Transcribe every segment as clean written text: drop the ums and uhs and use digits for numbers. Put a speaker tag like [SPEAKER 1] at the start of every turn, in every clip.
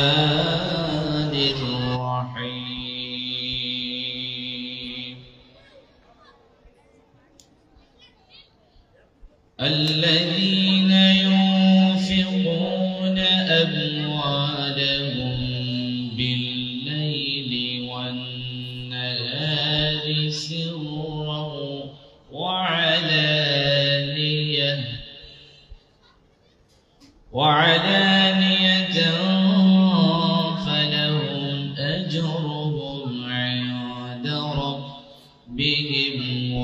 [SPEAKER 1] الرحمن الرحيم الذين ينفقون أموالهم بالليل والنهار سرا وعلانية فلهم أجرهم عند ربهم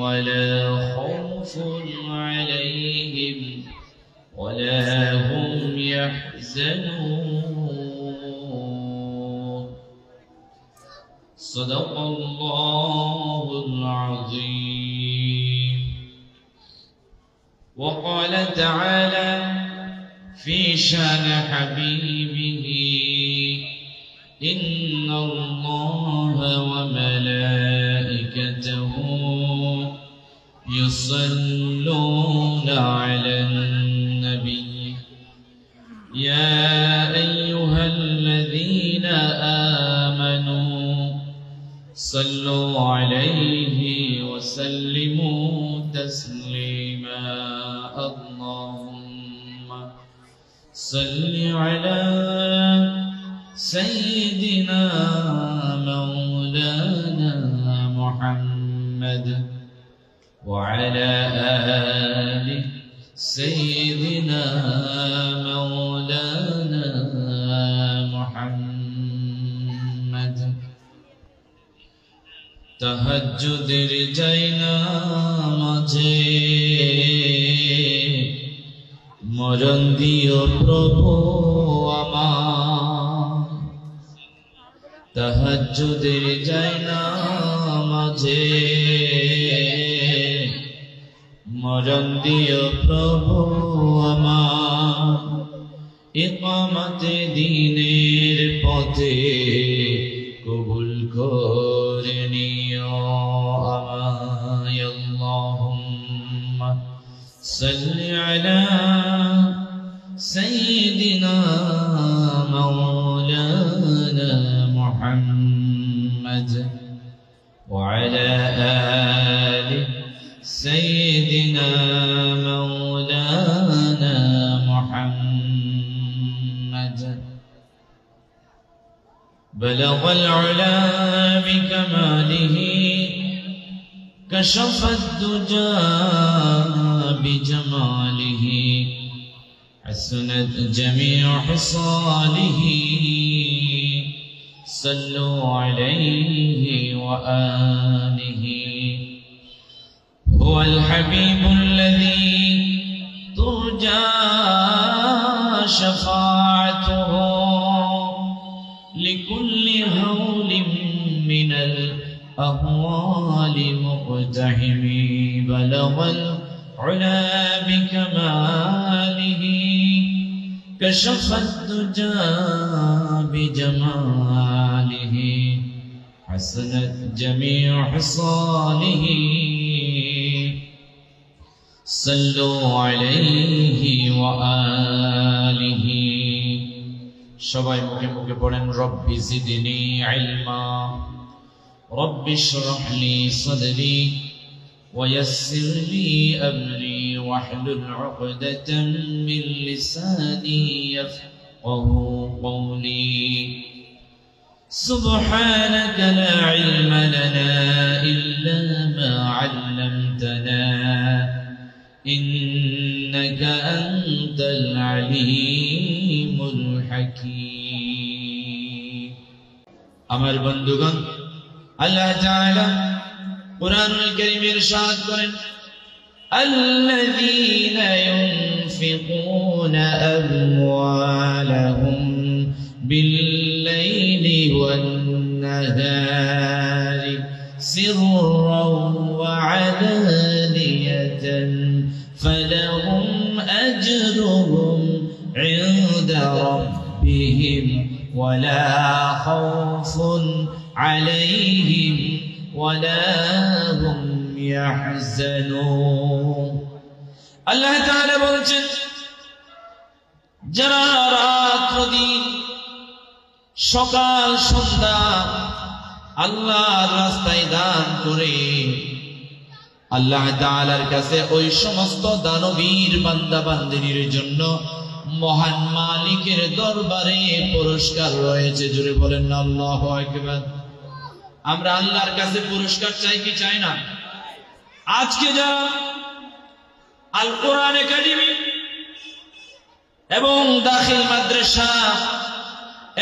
[SPEAKER 1] ولا خوف عليهم ولا هم يحزنون صدق الله العظيم. وقال تعالى في شان حبيبه إن الله وملائكته يصلون على النبي يا أيها الذين آمنوا صلوا عليه وسلموا تسليما. اللهم صل على سيدنا مولانا محمد وعلى آل سيدنا مولانا محمد. تهجد رجينا مجھے মরণ দিও প্রভু আমার তাহাজ্জুদের যায় না মাঝে মরণ দিও প্রভু আমার ইকামতে দ্বীনের পথে কবুল করে নিও আমায়। আল্লাহুম্মা সাল্লি আলা سيدنا مولانا محمد وعلى آل سيدنا مولانا محمد. بلغ العلا بكماله كشف الدجى بجماله حسنت جميع خصاله صلوا عليه وآله. هو الحبيب الذي ترجى شفاعته لكل هول من الأهوال مقتحم. بلغ العلا بكماله كشف الدجى بجماله حسنت جميع خصاله صلوا عليه وآله. সবাই মুখে মুখে পড়েন রব্বি জিদনি ইলমা রব্বি ইশরাহ লি সাদরি ويسر لي أمري واحلل عقدة من لساني يفقه قولي. سبحانك لا علم لنا إلا ما علمتنا إنك أنت العليم الحكيم. আমার বন্ধুগণ, আল্লাহ তাআলা কুরআনুল কারীম ইরশাদ করেন الذين ينفقون أموالهم بالليل والنهار سرا وعلانية فلهم أجرهم عند ربهم ولا خوف عليهم ولا هم يحزنون. الله تعالى বলছেন যারা রাত দিন সকাল সন্ধ্যা আল্লাহর রাস্তায় দান করে আল্লাহ তাআলার কাছে ওই সমস্ত দানবীর বান্দা বান্দিনীর জন্য মহান মালিকের দরবারে পুরস্কার রয়েছে। জোরে বলেন না আল্লাহু আকবার। আমরা আল্লাহর কাছে পুরস্কার চাই কি চাই না? আজকে যারা আল কোরআন একাডেমি এবং দাখিল মাদ্রাসা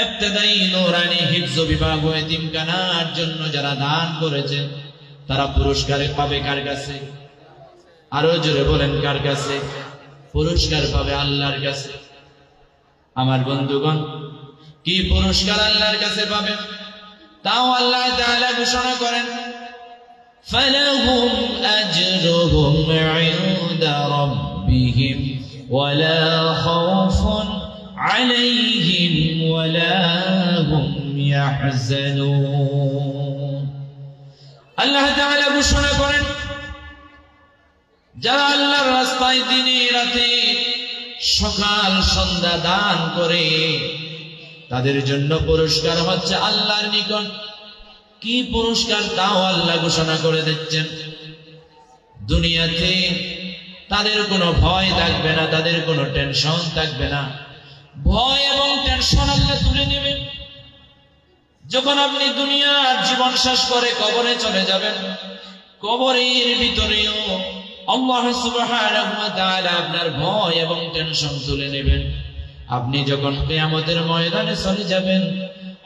[SPEAKER 1] ইবতেদায়ী নূরানী হিফজ বিভাগ ও এতিমখানার জন্য যারা দান করেছে তারা পুরস্কার পাবে কার কাছে? আরো জোরে বলেন কার কাছে? পুরস্কার পাবে আল্লাহর কাছে। আমার বন্ধুগণ, কি পুরস্কার আল্লাহর কাছে পাবে তাও আল্লাহ তাআলা ঘোষণা করেন, ফালাহুম আজরুহুম ইনদা রাব্বিহিম ওয়ালা খাউফুন আলাইহিম ওয়ালা হুম ইয়াহজানুন। আল্লাহ তাআলা ঘোষণা করেন, যারা আল্লাহর রাস্তায় দিনে রাতে সকাল সন্ধ্যা দান করে তাদের জন্য পুরস্কার হচ্ছে আল্লাহর নিকট। কি পুরস্কার তাও আল্লাহ ঘোষণা করে দিচ্ছেন। দুনিয়াতে তাদের কোনো ভয় থাকবে না, তাদের কোনো টেনশন থাকবে না। ভয় এবং টেনশন আল্লাহ তুলে নেবেন। যখন আপনি দুনিয়ার জীবন শেষ করে কবরে চলে যাবেন, কবরের ভিতরেও আল্লাহ সুবহানাহু ওয়া তাআলা আপনার ভয় এবং টেনশন তুলে নেবেন। আপনি যখন কিয়ামতের ময়দানে চলে যাবেন,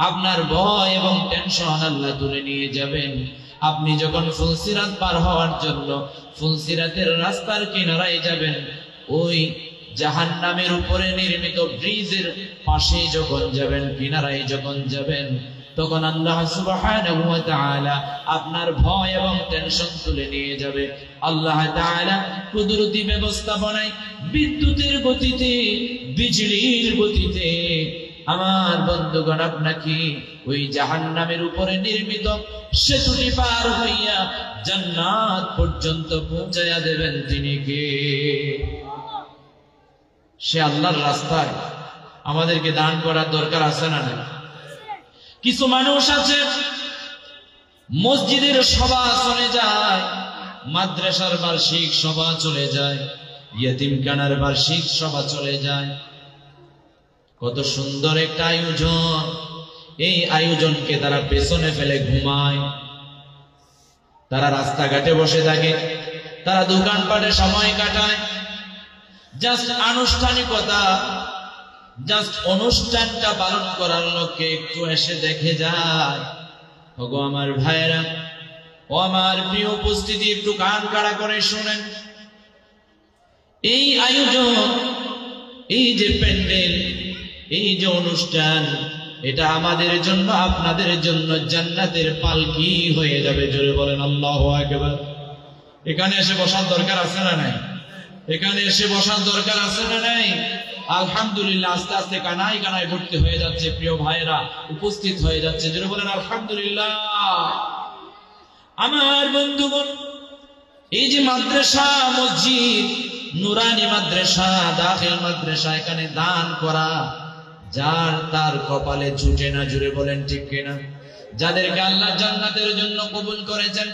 [SPEAKER 1] আপনার ভয় এবং টেনশন আল্লাহ তুলে নিয়ে যাবেন। আপনি যখন ফুলসিরাত পার হওয়ার জন্য ফুলসিরাতের রাস্তার কিনারায় যাবেন, ওই জাহান্নামের উপরে নির্মিত ব্রিজের পাশে যখন যাবেন, কিনারায় যখন যাবেন, তখন আল্লাহ সুবহানাহু ওয়া তাআলা আপনার ভয় এবং টেনশন তুলে নিয়ে যাবে। আল্লাহ তাআলা কুদরতি ব্যবস্থাপনায় বিদ্যুতের গতিতে, বিজলির গতিতে আমার বন্ধুগণ আপনাকে ওই জাহান্নামের উপরে নির্মিত সেতুটি পার হইয়া জান্নাত পর্যন্ত পৌঁছায়া দেবেন। তিনি কে? সে আল্লাহর রাস্তায় আমাদেরকে দান করার দরকার আছে না? কিছু মানুষ আছে মসজিদের সভা চলে যায়, মাদ্রাসার বার্ষিক সভা চলে যায়, ইয়েতিমখানার বার্ষিক সভা চলে যায়। কত সুন্দর একটা আয়োজন, এই আয়োজনকে তারা পেছনে ফেলে ঘুমায়। তারা রাস্তাঘাটে বসে থাকে, তারা দোকানপাটে সময় কাটায়, জাস্ট আনুষ্ঠানিকতা, জাস্ট অনুষ্ঠানটা পালন করার লক্ষ্যে একটু এসে দেখে যায়। ওগো আমার ভাইরা, ও আমার প্রিয় উপস্থিতি, একটু কান কাড়া করে শুনেন। এই আয়োজন, এই যে প্যান্ডেল, এই যে অনুষ্ঠান, এটা আমাদের জন্য, আপনাদের জন্য জান্নাতের পালকি হয়ে যাবে। জোরে বলেন আল্লাহু আকবার। এখানে এসে বসার দরকার আছে না নাই? এখানে এসে বসার দরকার আছে না নাই? আলহামদুলিল্লাহ, আস্তে আস্তে কানায় কানায় ভর্তি হয়ে যাচ্ছে, প্রিয় ভাইরা উপস্থিত হয়ে যাচ্ছে। জোরে বলেন আলহামদুলিল্লাহ। আমার বন্ধুগণ, এই যে মাদ্রাসা, মসজিদ, নুরানি মাদ্রাসা, দাখিল মাদ্রাসা, এখানে দান করা যার তার কপালে জুটে না। জুড়ে বলেন ঠিক কিনা? যাদেরকে আল্লাহ জান্নাতের জন্য কবুল করেছেন,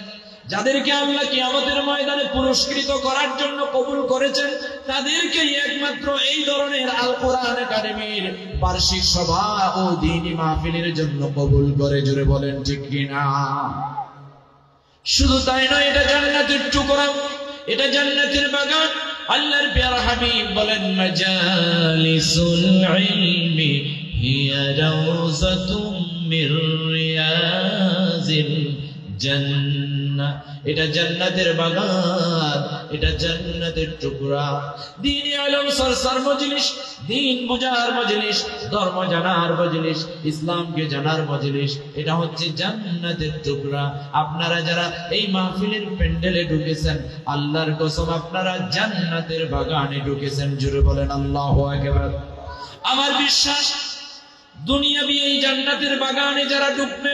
[SPEAKER 1] যাদেরকে আল্লাহ কিয়ামতের ময়দানে পুরস্কৃত করার জন্য কবুল করেছেন, তাদেরকেই একমাত্র এই ধরনের আল কোরআন একাডেমির বার্ষিক সভা ও দ্বীনি মাহফিলের জন্য কবুল করে। জুড়ে বলেন ঠিক কিনা? শুধু তাই নয়, এটা জান্নাতের টুকরা, এটা জান্নাতের বাগান। আল্লাহর প্যারা হাবিব বলেন, মাজালিসুল ইলমি হিয়া রাউযাতুম মির রিয়াজিল জান্নাহ। এটা জান্নাতের বাগান, এটা জান্নাতের টুকরা। দ্বীনি ইলম চর্চার মজলিস, দ্বীন বুঝার মজলিস, ধর্ম জানার মজলিস, ইসলামকে জানার মজলিস, এটা হচ্ছে জান্নাতের টুকরা। আপনারা যারা এই মাহফিলের প্যান্ডেলে ঢুকেছেন, আল্লাহর কসম আপনারা জান্নাতের বাগানে ঢুকেছেন। জুড়ে বলেন আল্লাহু আকবার। আমার বিশ্বাস, দুনিয়াবি এই জান্নাতের বাগানে যারা ঢুকবে,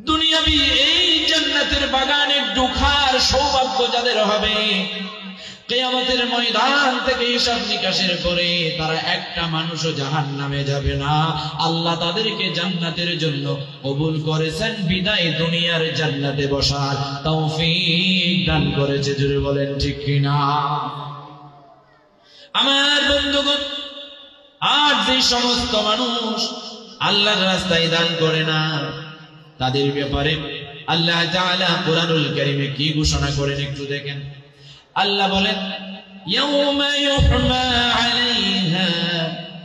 [SPEAKER 1] দুনিয়াবি এই জান্নাতের বাগানে ঢোকার সৌভাগ্য যাদের হবে, কিয়ামতের ময়দান থেকে হিসাব নিকাশের পরে তারা একটা মানুষও জাহান্নামে যাবে না। আল্লাহ তাদেরকে জান্নাতের জন্য কবুল করেছেন, বিদায় দুনিয়ার জান্নাতে বসার তৌফিক দান করেছে। জোরে বলেন ঠিক কিনা? আমার বন্ধুগণ, আর যে সমস্ত মানুষ আল্লাহর রাস্তায় দান করে না, তাদের ব্যাপারে আল্লাহ তাআলা কুরআনুল কারীমে কি ঘোষণা করেন একটু দেখেন। আল্লাহ বলেন, ইয়াউমা ইউহমা আলাইহা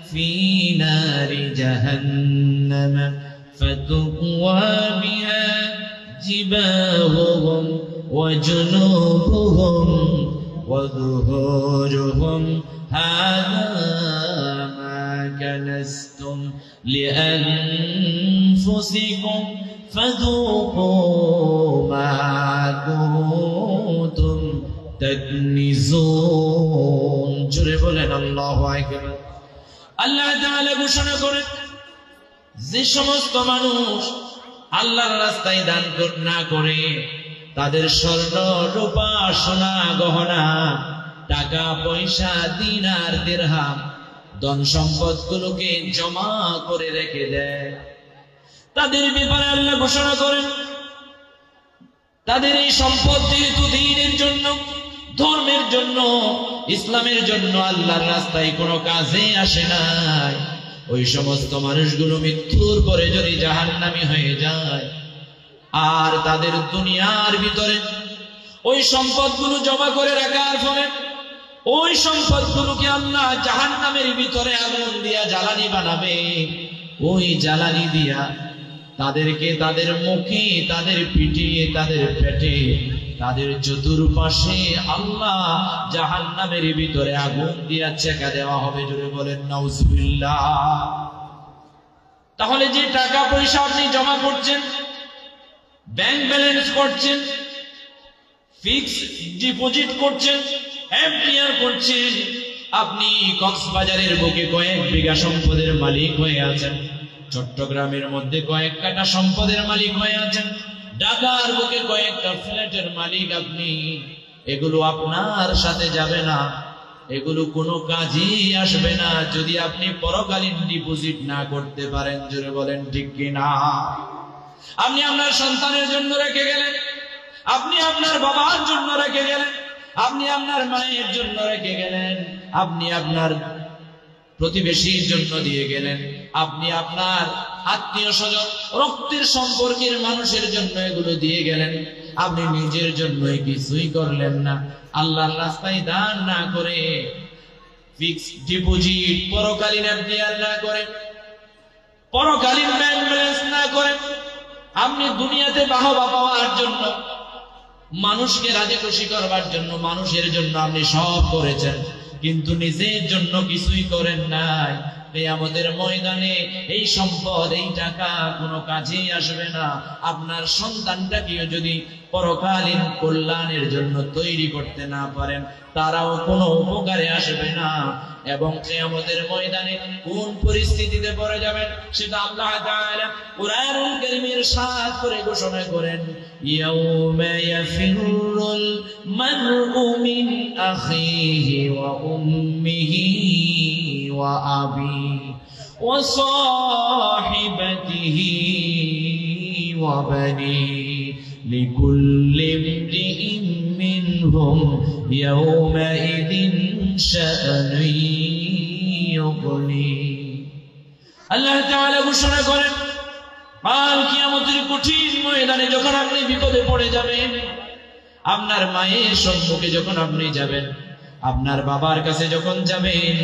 [SPEAKER 1] ফি নারি জাহান্নাম ফাতুকওয়া বিহা জিবাহুহুম ওয়া জুনুবুহুম ওয়া যুহুরুহুম হাযা মা কানাসতুম লিআনফুসিকুম ফাযুকু মা কুনতুম তাকনিজুন। জোরে বলেন আল্লাহু আকবার। আল্লাহ তাআলা ঘোষণা করেন, যে সমস্ত মানুষ আল্লাহর রাস্তায় দান না করে, তাদের স্বর্ণ রূপা সোনা গহনা টাকা পয়সা দিনার দিরহাম ধন সম্পদ গুলোকে জমা করে রেখে দেয়, তাদের ব্যাপারে আল্লাহ ঘোষণা করেন, তাদের এই সম্পদ যেহেতু দ্বীনের জন্য, ধর্মের জন্য, ইসলামের জন্য, আল্লাহর রাস্তায় কোনো কাজে আসে নাই, ওই সমস্ত মানুষগুলো মৃত্যুর পরে যদি জাহান্নামী হয়ে যায়, আর তাদের দুনিয়ার ভিতরে ওই সম্পদগুলো জমা করে রাখার ফলে ওই সম্পদগুলোকে আল্লাহ জাহান্নামের ভিতরে আগুন দিয়া জ্বালানি বানাবে। ওই জ্বালানি দিয়া তাদেরকে তাদের মুখে, তাদের পিঠে, তাদের পেটে, তাদের চতুর্পাশে আল্লাহ জাহান্নামের ভিতরে আগুন দিয়া চেকা দেওয়া হবে। জোরে বলেন নাউজুবিল্লাহ। তাহলে যে টাকা পয়সা আপনি জমা করছেন, ব্যাংক ব্যালেন্স করছেন, ফিক্সড ডিপোজিট করছেন, এফডিআর করছেন, আপনি কক্সবাজারের বুকে কয়েক বিঘা সম্পদের মালিক হয়ে আছেন, চট্টগ্রামের মধ্যে কয়েক কাটা সম্পদের মালিক হয়ে আছেন, ঢাকার বুকে কয়েকটা ফ্ল্যাটের মালিক আপনি, এগুলো আপনার সাথে যাবে না, এগুলো কোনো কাজেই আসবে না যদি আপনি পরকালীন ডিপোজিট না করতে পারেন। জোরে বলেন ঠিক কিনা? আপনি আপনার সন্তানের জন্য রেখে গেলেন, আপনি আপনার বাবার জন্য রেখে গেলেন, আপনি আপনার মায়ের জন্য রেখে গেলেন, আপনি আপনার প্রতিবেশীর জন্য দিয়ে গেলেন, আপনি আপনার আত্মীয় স্বজন রক্তের সম্পর্কের মানুষের জন্য এগুলো দিয়ে গেলেন, আপনি নিজের জন্য কিছুই করলেন না। আল্লাহর রাস্তায় দান না করে, ফিক্সড ডিপোজিট, পরকালীন এফডিআর না করে, পরকালীন ব্যাংক ব্যালেন্স না করে, আপনি দুনিয়াতে বাহবা পাওয়ার জন্য, মানুষকে রাজি খুশি করবার জন্য, মানুষের জন্য আপনি সব করেছেন, কিন্তু নিজের জন্য কিছুই করেন নাই। কিয়ামতের ময়দানে এই সম্পদ, এই টাকা কোনো কাজেই আসবে না। আপনার সন্তানটাকেও যদি পরকালীন কল্যাণের জন্য তৈরি করতে না পারেন, তারাও কোনো উপকারে আসবে না। এবং কিয়ামতের ময়দানে কোন পরিস্থিতিতে পড়ে যাবেন সেটা আল্লাহ তাআলা কুরআনুল কারীমের সাথ করে ঘোষণা করেন, ইয়াউমা ইয়াফিরুল মারউ মিন আখিহি ওয়া উম্মিহি ওয়া আবিহি ওয়া সাহিবাতিহি ওয়া বানিহি লিকুল্লি ইমরিইন মিনহুম ইয়াউমাইদিন শাআনুন ইউগনি। আল্লাহ তাআলা ঘোষণা করেন, কাল কিয়ামতের কঠিন ময়দানে যখন আপনি বিপদে পড়ে যাবেন, আপনার মায়ের সম্মুখে যখন আপনি যাবেন, আপনার বাবার কাছে যখন যাবেন,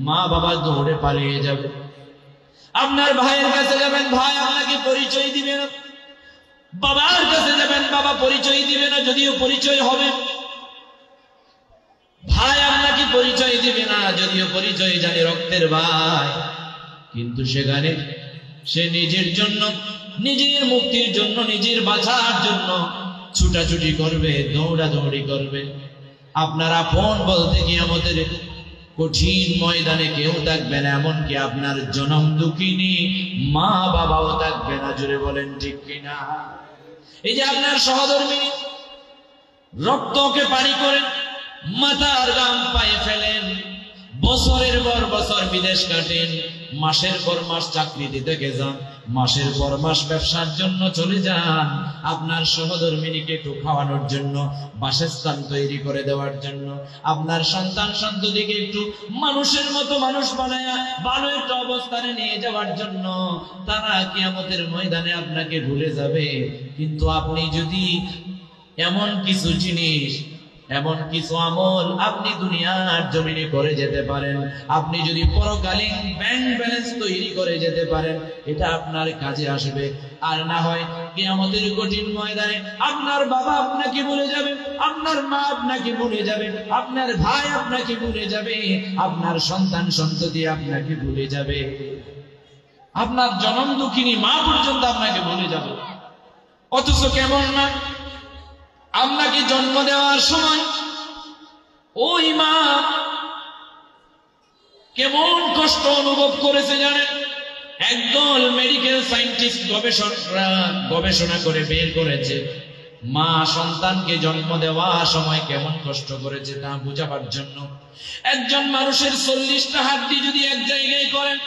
[SPEAKER 1] মা বাবা দৌড়ে পালিয়ে যাবে। আপনার ভাইয়ের কাছে যাবেন, ভাই আপনাকে পরিচয় দিবে না। বাবার কাছে যাবেন, বাবা পরিচয় দিবে না, যদিও পরিচয় হবে। ভাই আপনাকে পরিচয় দিবে না, যদিও পরিচয় জানে রক্তের ভাই, কিন্তু সেখানে সে নিজের জন্য, নিজের মুক্তির জন্য, নিজের বাঁচার জন্য ছুটাছুটি করবে, দৌড়াদৌড়ি করবে। আপনার আপন বলতে কিয়ামতের কঠিন ময়দানে কেউ থাকবে না, এমনকি আপনার জনম দুঃখিনী মা বাবাও থাকবে না। জুড়ে বলেন ঠিক কিনা? এই যে আপনার সহধর্মিনী রক্তকে পানি করে মাথার ঘাম পায়ে ফেলেন, বছরের পর বছর বিদেশ কাটেন, মাসের পর মাস চাকরিতে থেকে যান, মাসের পর মাস ব্যবসার জন্য চলে যান, আপনার সহধর্মিনীকে একটু খাওয়ানোর জন্য, বাসস্থান তৈরি করে দেওয়ার জন্য, আপনার সন্তান সন্ততিকে একটু মানুষের মতো মানুষ বানায় ভালো একটা অবস্থানে নিয়ে যাওয়ার জন্য। তারা কিয়ামতের ময়দানে আপনাকে ভুলে যাবে। কিন্তু আপনি যদি এমন কিছু জিনিস, এমন কিছু আমল আপনি দুনিয়ার জমিনে করে যেতে পারেন, আপনি যদি পরকালীন ব্যাংক ব্যালেন্স তৈরি করে যেতে পারেন, এটা আপনার কাজে আসবে। আর না হয় কিয়ামতের কঠিন ময়দানে আপনার বাবা আপনাকে ভুলে যাবে, আপনার মা আপনাকে ভুলে যাবে, আপনার ভাই আপনাকে ভুলে যাবে, আপনার সন্তান সন্ততি আপনাকে ভুলে যাবে, আপনার জনম দুঃখিনী মা পর্যন্ত আপনাকে ভুলে যাবে। অথচ কেমন না, আপনাকে জন্ম দেওয়ার সময় ওই মা কেমন কষ্ট অনুভব করেছে জানেন? একদল মেডিকেল সায়েন্টিস্ট গবেষণা করে বের করেছে মা সন্তানকে জন্ম দেওয়ার সময় কেমন কষ্ট করেছে তা বোঝাবার জন্য। একজন মানুষের 40টা হাড্ডি যদি এক জায়গায় করেন,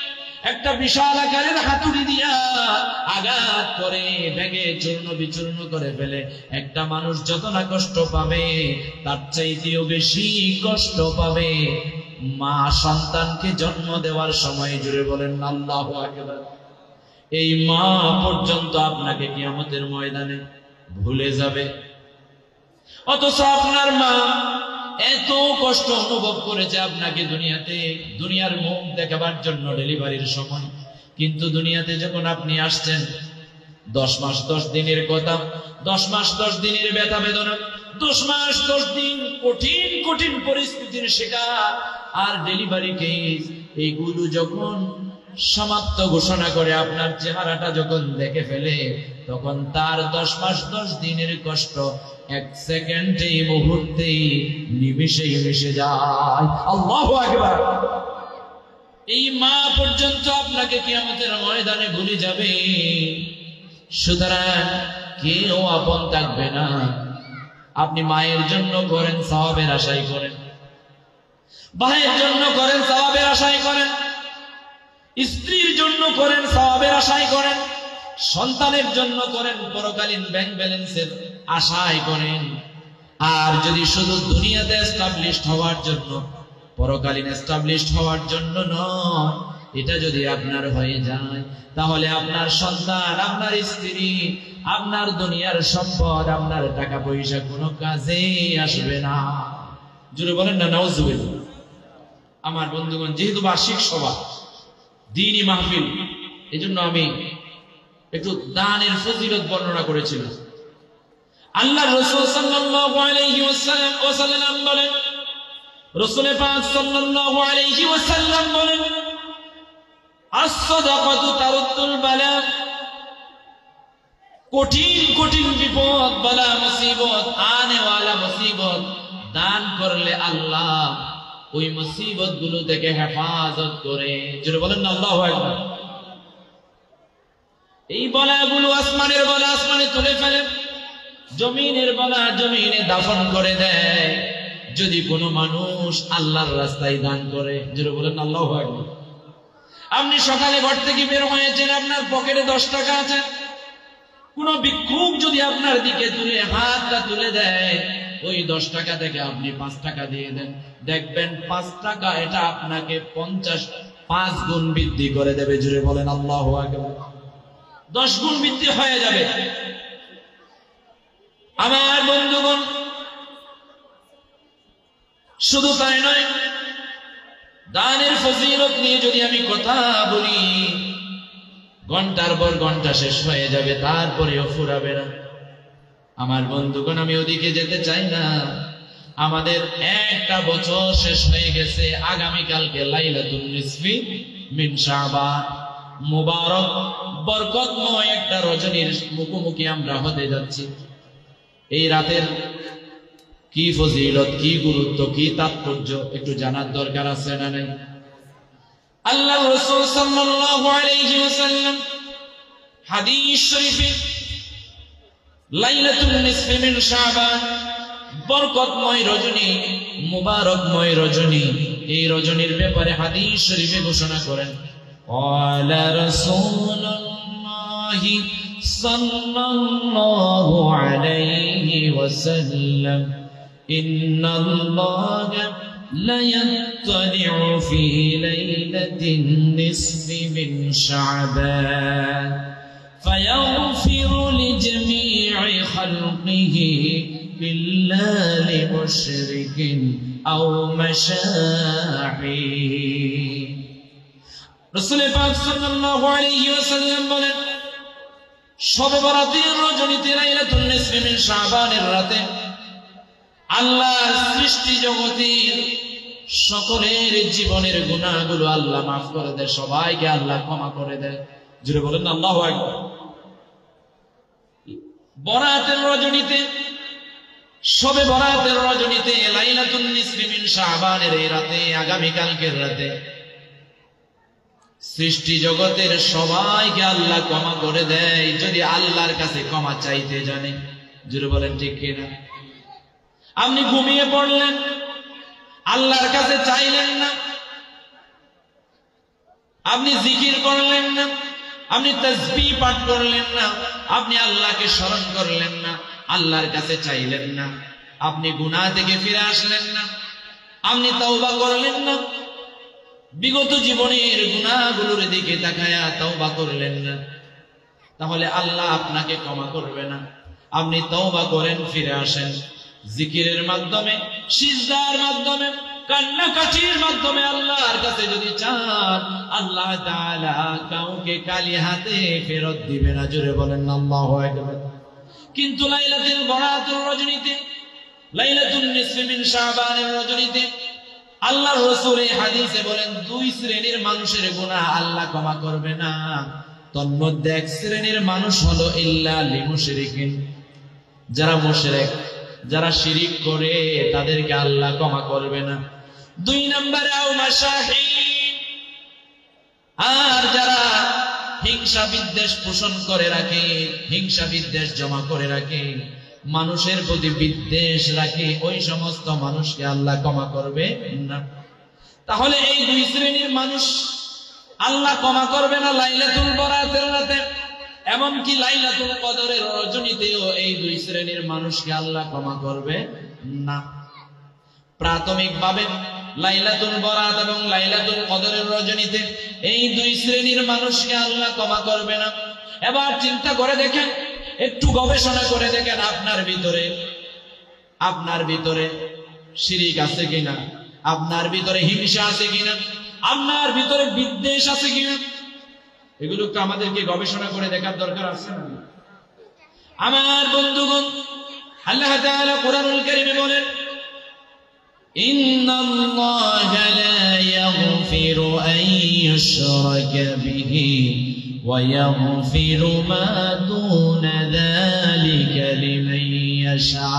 [SPEAKER 1] একটা বিশাল আকারের হাতুড়ি দিয়া আঘাত করে ভেঙে চূর্ণ বিচূর্ণ করে ফেলে, একটা মানুষ যত না কষ্ট পাবে তার চাইতেও বেশি কষ্ট পাবে মা সন্তানকে জন্ম দেওয়ার সময়। জুড়ে বলেন আল্লাহু আকবার। এই মা পর্যন্ত আপনাকে কিয়ামতের ময়দানে ভুলে যাবে। অথচ আপনার মা এত কষ্ট অনুভব করেছে আপনাকে দুনিয়ার মুখ দেখাবার জন্য ডেলিভারির সময়। কিন্তু দুনিয়াতে যখন আপনি আসছেন, 10 মাস 10 দিনের কথা, 10 মাস 10 দিনের ব্যথা বেদনা, 10 মাস 10 দিন কঠিন কঠিন পরিস্থিতির শিকার, আর ডেলিভারি কেস এইগুলো যখন সমাপ্ত ঘোষণা করে আপনার চেহারাটা যখন দেখে ফেলে, তখন তার 10 মাস 10 দিনের কষ্ট 1 সেকেন্ডে, মুহূর্তেই নিমিষেই মিশে যায়। আল্লাহু আকবার। এই মা পর্যন্ত আপনাকে কিয়ামতের ময়দানে ভুলে যাবে। সুতরাং কেউ আপন থাকবে না। আপনি মায়ের জন্য করেন, সওয়াবের আশাই করেন, ভাইয়ের জন্য করেন, সওয়াবের আশাই করেন, স্ত্রীর জন্য করেন, সওয়াবের আশাই করেন, সন্তানের জন্য করেন, পরকালীন ব্যাংক ব্যালেন্সের আশাই করেন। আর যদি শুধু দুনিয়াতে এস্টাবলিশড হওয়ার জন্য, পরকালীন এস্টাবলিশড হওয়ার জন্য নয়, এটা যদি আপনার হয়ে যায়, তাহলে আপনার সন্তান, আপনার স্ত্রী, আপনার দুনিয়ার সম্পদ, আপনার টাকা পয়সা কোনো কাজে আসবে না। জুড়ে বলেন না নাউজুবিল্লাহ। আমার বন্ধুগণ, যেহেতু বার্ষিক সভা, দ্বীনি মাহফিল, এজন্য আমি একটু দানের ফজিলত বর্ণনা করেছিলাম। আল্লাহ রাসূল সাল্লাল্লাহু আলাইহি ওয়াসাল্লাম বলেন, রাসূল পাক সাল্লাল্লাহু আলাইহি ওয়াসাল্লাম বলেন, আস-সাদাকাতু তারুদ্দুল বালা। কঠিন কঠিন বিপদ, বালা, মুসিবত, আনেওয়ালা মুসিবত দান করলে আল্লাহ ওই মুসিবত গুলো থেকে হেফাজত করে। জোরে বলেন না আল্লাহু আকবার। এই বলাগুলো আসমানের বলা আসমানে তুলে ফেলে, জমিনের বলা জমিনে দাফন করে দেয় যদি কোনো মানুষ আল্লাহর রাস্তায় দান করে। জোরে বলেন আল্লাহু আকবার। আপনি সকালে ঘর থেকে বের হয়েছেন, আপনার পকেটে 10 টাকা আছে, কোন ভিক্ষুক যদি আপনার দিকে হাতটা তুলে দেয়, ওই 10 টাকা থেকে আপনি 5 টাকা দিয়ে দেন, দেখবেন 5 টাকা এটা আপনাকে 5 গুণ বৃদ্ধি করে দেবে। জুড়ে বলেন আল্লাহু আকবার। 10 গুণ বৃদ্ধি হয়ে যাবে। আমার বন্ধুগণ, শুধু তাই নয়, দানের ফজিলত নিয়ে যদি আমি কথা বলি, ঘন্টার পর ঘন্টা শেষ হয়ে যাবে, তারপরেও ফুরাবে না। আমার বন্ধুগণ, আমি ওদিকে যেতে চাই না। আমাদের একটা বছর শেষ হয়ে গেছে, আগামীকালকে লাইলাতুন নিসফি মিন শাবান, মুবারক বরকতময় একটা রজনীর মুখোমুখি আমরা হতে যাচ্ছি। এই রাতের কি ফজিলত, কি গুরুত্ব, কি তাৎপর্য একটু জানার দরকার আছে না নাই? আল্লাহ রাসূল সাল্লাল্লাহু আলাইহি ওয়াসাল্লাম হাদিস শরীফে লাইলাতুন নিসফি মিন শাবান বরকতময় রজনী, মুবারকময় রজনী। এই রজনীর ব্যাপারে হাদিস শরীফে ঘোষণা করেন, ক্বালা রাসূলুল্লাহি সাল্লাল্লাহু আলাইহি ওয়াসাল্লাম, ইন্নাল্লাহা লা ইয়াত্তালি'ু ফি লাইলাতিন নিসফি মিন শা'বান ফায়াগফিরু লিজামি'i খালকিহি ইল্লা লিমুশরিকিন আও মাশাহিদ। রাসূল পাক সাল্লাল্লাহু আলাইহি ওয়াসাল্লাম বলেন, শবে বরাতের রজনীতে লাইলাতুন নিসফি মিন শাবানের রাতে আল্লাহর সৃষ্টি জগতের সকলের জীবনের গুনাহগুলো আল্লাহ মাফ করে দেয়, সবাইকে আল্লাহ ক্ষমা করে দেয়। জুড়ে বলেন আল্লাহু আকবার। বরাতের রজনীতে, শবে বরাতের রজনীতে লাইলাতুন নিসফি মিন শাবানের এই রাতে, আগামী কালকের রাতে সৃষ্টি জগতের সবাইকে আল্লাহ ক্ষমা করে দেয়, যদি আল্লাহর কাছে ক্ষমা চাইতে জানে। জুড়ে বলেন ঠিক কিনা? আপনি ঘুমিয়ে পড়লেন, আল্লাহর কাছে চাইলেন না, আপনি জিকির করলেন না, আপনি তাসবিহ পাঠ করলেন না, আপনি আল্লাহকে স্মরণ করলেন না, আল্লাহর কাছে চাইলেন না, আপনি গুনাহ থেকে ফিরে আসলেন না, আপনি তাওবা করলেন না, বিগত জীবনের গুনাহগুলোর দিকে তাকায়া তাওবা করলেন না, তাহলে আল্লাহ আপনাকে ক্ষমা করবে না। আপনি তাওবা করেন, ফিরে আসেন, জিকিরের মাধ্যমে, সিজদার মাধ্যমে, কান্নাকাটির মাধ্যমে আল্লাহর কাছে যদি চান, আল্লাহ তাআলা কাউকে খালি হাতে ফেরত দিবে না। জোরে বলেন আল্লাহু আকবার। কিন্তু লাইলাতুল বরাতের রজনীতে, লাইলাতুন নিসফি মিন শাবানের রজনীতে আল্লাহর রাসূল এই হাদিসে বলেন, দুই শ্রেণীর মানুষের গুনাহ আল্লাহ ক্ষমা করবে না। তন্মধ্যে এক শ্রেণীর মানুষ হলো ইল্লা লিমুশরিকিন, যারা মুশরিক, যারা শিরিক করে, তাদেরকে আল্লাহ ক্ষমা করবে না। দুই নম্বরে আও মাশাহিদ, আর যারা হিংসা বিদ্বেষ পোষণ করে রাখে, হিংসা বিদ্বেষ জমা করে রাখে, মানুষের প্রতি বিদ্বেষ রাখে, ওই সমস্ত মানুষকে আল্লাহ ক্ষমা করবে না। তাহলে এই দুই শ্রেণীর মানুষ আল্লাহ ক্ষমা করবে না লাইলাতুল বরাতের রাতে, এমনকি লাইলাতুল কদরের রজনীতেও এই দুই শ্রেণীর মানুষকে আল্লাহ ক্ষমা করবে না। প্রাথমিকভাবে লাইলাতুল বরাত এবং লাইলাতুল কদরের রজনীতে এই দুই শ্রেণীর মানুষকে আল্লাহ ক্ষমা করবে না। এবার চিন্তা করে দেখেন, একটু গবেষণা করে দেখেন, আপনার ভিতরে শিরিক আছে কিনা, আপনার ভিতরে হিংসা আছে কিনা, আপনার ভিতরে বিদ্বেষ আছে কিনা। এগুলো তো আমাদেরকে গবেষণা করে দেখার দরকার আছে না? আমার বন্ধুগণ, আল্লাহ তাআলা কোরআনুল কারীমে বলেন, ইন্নাল্লাহা লা ইয়াগফিরু আন ইউশরাকা বিহি ওয়া ইয়াগফিরু মা দুনা যালিকা লিমান ইয়াশা।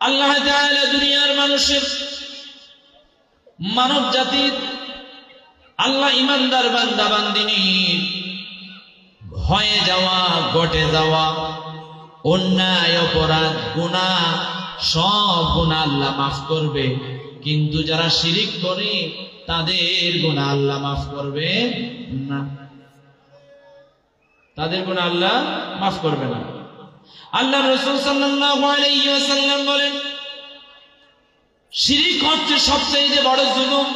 [SPEAKER 1] আল্লাহ তাআলা দুনিয়ার মানুষের, মানব জাতির, আল্লাহ ইমানদার বান্দা বান্দিনী হয়ে যাওয়া, ঘটে যাওয়া অন্যায়, অপরাধ, গুনাহ, সব গুনাহ আল্লাহ মাফ করবে। কিন্তু যারা শিরিক করে, তাদের গুনাহ আল্লাহ মাফ করবে না, তাদের গুনাহ আল্লাহ মাফ করবে না। আল্লাহ রাসূল সাল্লাল্লাহু আলাইহি ওয়াসাল্লাম বলেন, শিরিক হচ্ছে সবচেয়ে বড় জুলুম।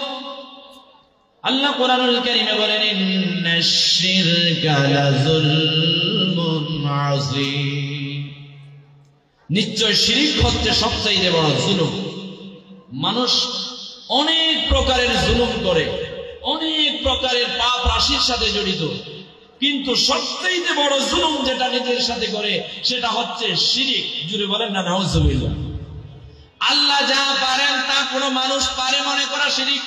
[SPEAKER 1] আল্লাহ কোরআনুল কারীমে বলেন, ইন্নাশ শিরকা লাযুলমুন আযীম, নিশ্চয় শিরিক হচ্ছে সবচেয়ে বড় জুলুম। মানুষ অনেক প্রকারের জুলুম করে, অনেক প্রকারের পাপ রাশির সাথে জড়িত, কিন্তু সবচেয়ে বড় জুলুম যেটা নিজের সাথে করে, সেটা হচ্ছে শিরিক। জুড়ে বলেন না নাউযুবিল্লাহ। আল্লাহ যা পারেন তা কোনো মানুষ পারে মনে করা শিরিক।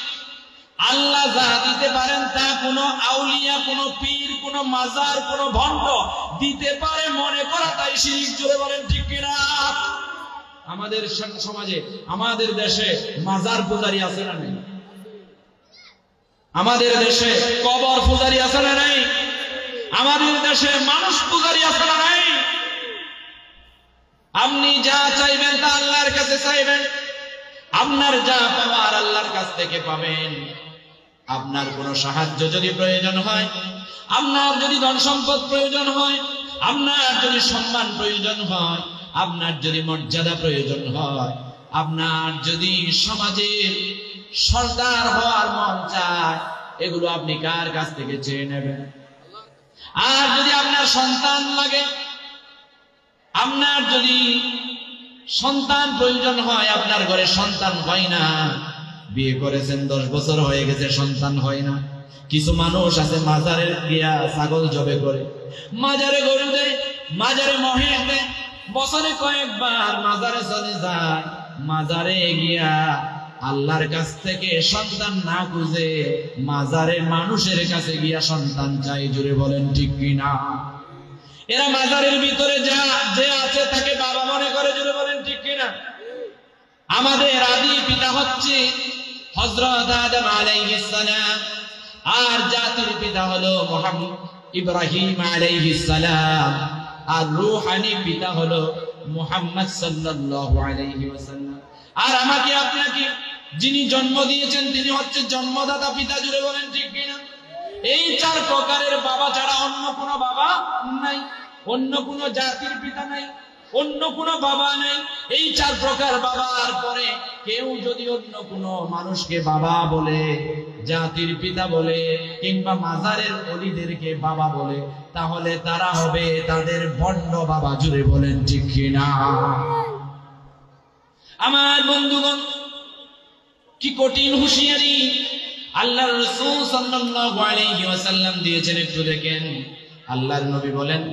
[SPEAKER 1] আল্লাহ যা দিতে পারেন তা কোনো আউলিয়া, কোনো পীর, কোনো মাজার, কোনো ভণ্ড দিতে পারে মনে করা, তাই শিরিক। জোরে বলেন ঠিক কিনা? আমাদের সমাজে, আমাদের দেশে মাজার পূজারি আছে না নাই? আমাদের দেশে কবর পূজারি আছে না নাই? আমাদের দেশে মানুষ পূজারি আছে না নাই? আপনি যা চাইবেন তা আল্লাহর কাছে চাইবেন, আপনার যা পাওয়ার আল্লাহর কাছ থেকে পাবেন। আপনার কোনো সাহায্য যদি প্রয়োজন হয়, আপনার যদি ধন সম্পদ প্রয়োজন হয়, আপনার যদি সম্মান প্রয়োজন হয়, আপনার যদি মর্যাদা প্রয়োজন হয়, আপনার যদি সমাজের সর্দার হওয়ার মন চায়, এগুলো আপনি কার কাছ থেকে চেয়ে নেবেন? আর যদি আপনার সন্তান লাগে, আপনার যদি সন্তান প্রয়োজন হয়, আপনার ঘরে সন্তান হয় না, বিয়ে করেছেন 10 বছর হয়ে গেছে, সন্তান হয় না। কিছু মানুষ আছে মাজারে গিয়া ছাগল জবে করে, মাজারে গরু দেয়, মাজারে মহিষ দেয়, বছরে কয়েকবার মাজারে চলে যায়, মাজারে গিয়া আল্লাহর কাছ থেকে সন্তান না খুঁজে মাজারে মানুষের কাছে গিয়া সন্তান চাই। জুড়ে বলেন ঠিক কিনা? এরা মাজারের ভিতরে যে আছে তাকে বাবা মনে করে। জুড়ে বলেন ঠিক কিনা? আমাদের আদি পিতা হচ্ছে হযরত আদম আলাইহিস সালাম, আর জাতির পিতা হলো মুহাম্মদ ইব্রাহিম আলাইহিস সালাম, আর রূহানি পিতা হলো মুহাম্মদ সাল্লাল্লাহু আলাইহি ওয়াসাল্লাম। আর আমাকে আপনাকে যিনি জন্ম দিয়েছেন তিনি হচ্ছে জন্মদাতা পিতা। জুড়ে বলেন ঠিক কিনা? এই 4 প্রকারের বাবা ছাড়া অন্য কোনো বাবা নাই, অন্য কোনো জাতির পিতা নাই, অন্য কোনো বাবা নাই। এই 4 প্রকার বাবার পরে কেউ যদি অন্য কোনো মানুষকে বাবা বলে, জাতির পিতা বলে, কিংবা মাজারের ওলিদেরকে বাবা বলে, তাহলে তারা হবে তাদের ভণ্ড বাবা। জুড়ে বলেন ঠিক কিনা? আমার বন্ধুগণ, কি কঠিন হুঁশিয়ারি আল্লাহর রাসূল সাল্লাল্লাহু আলাইহি ওয়াসাল্লাম দিয়েছেন, একটু দেখেন। আল্লাহর নবী বলেন,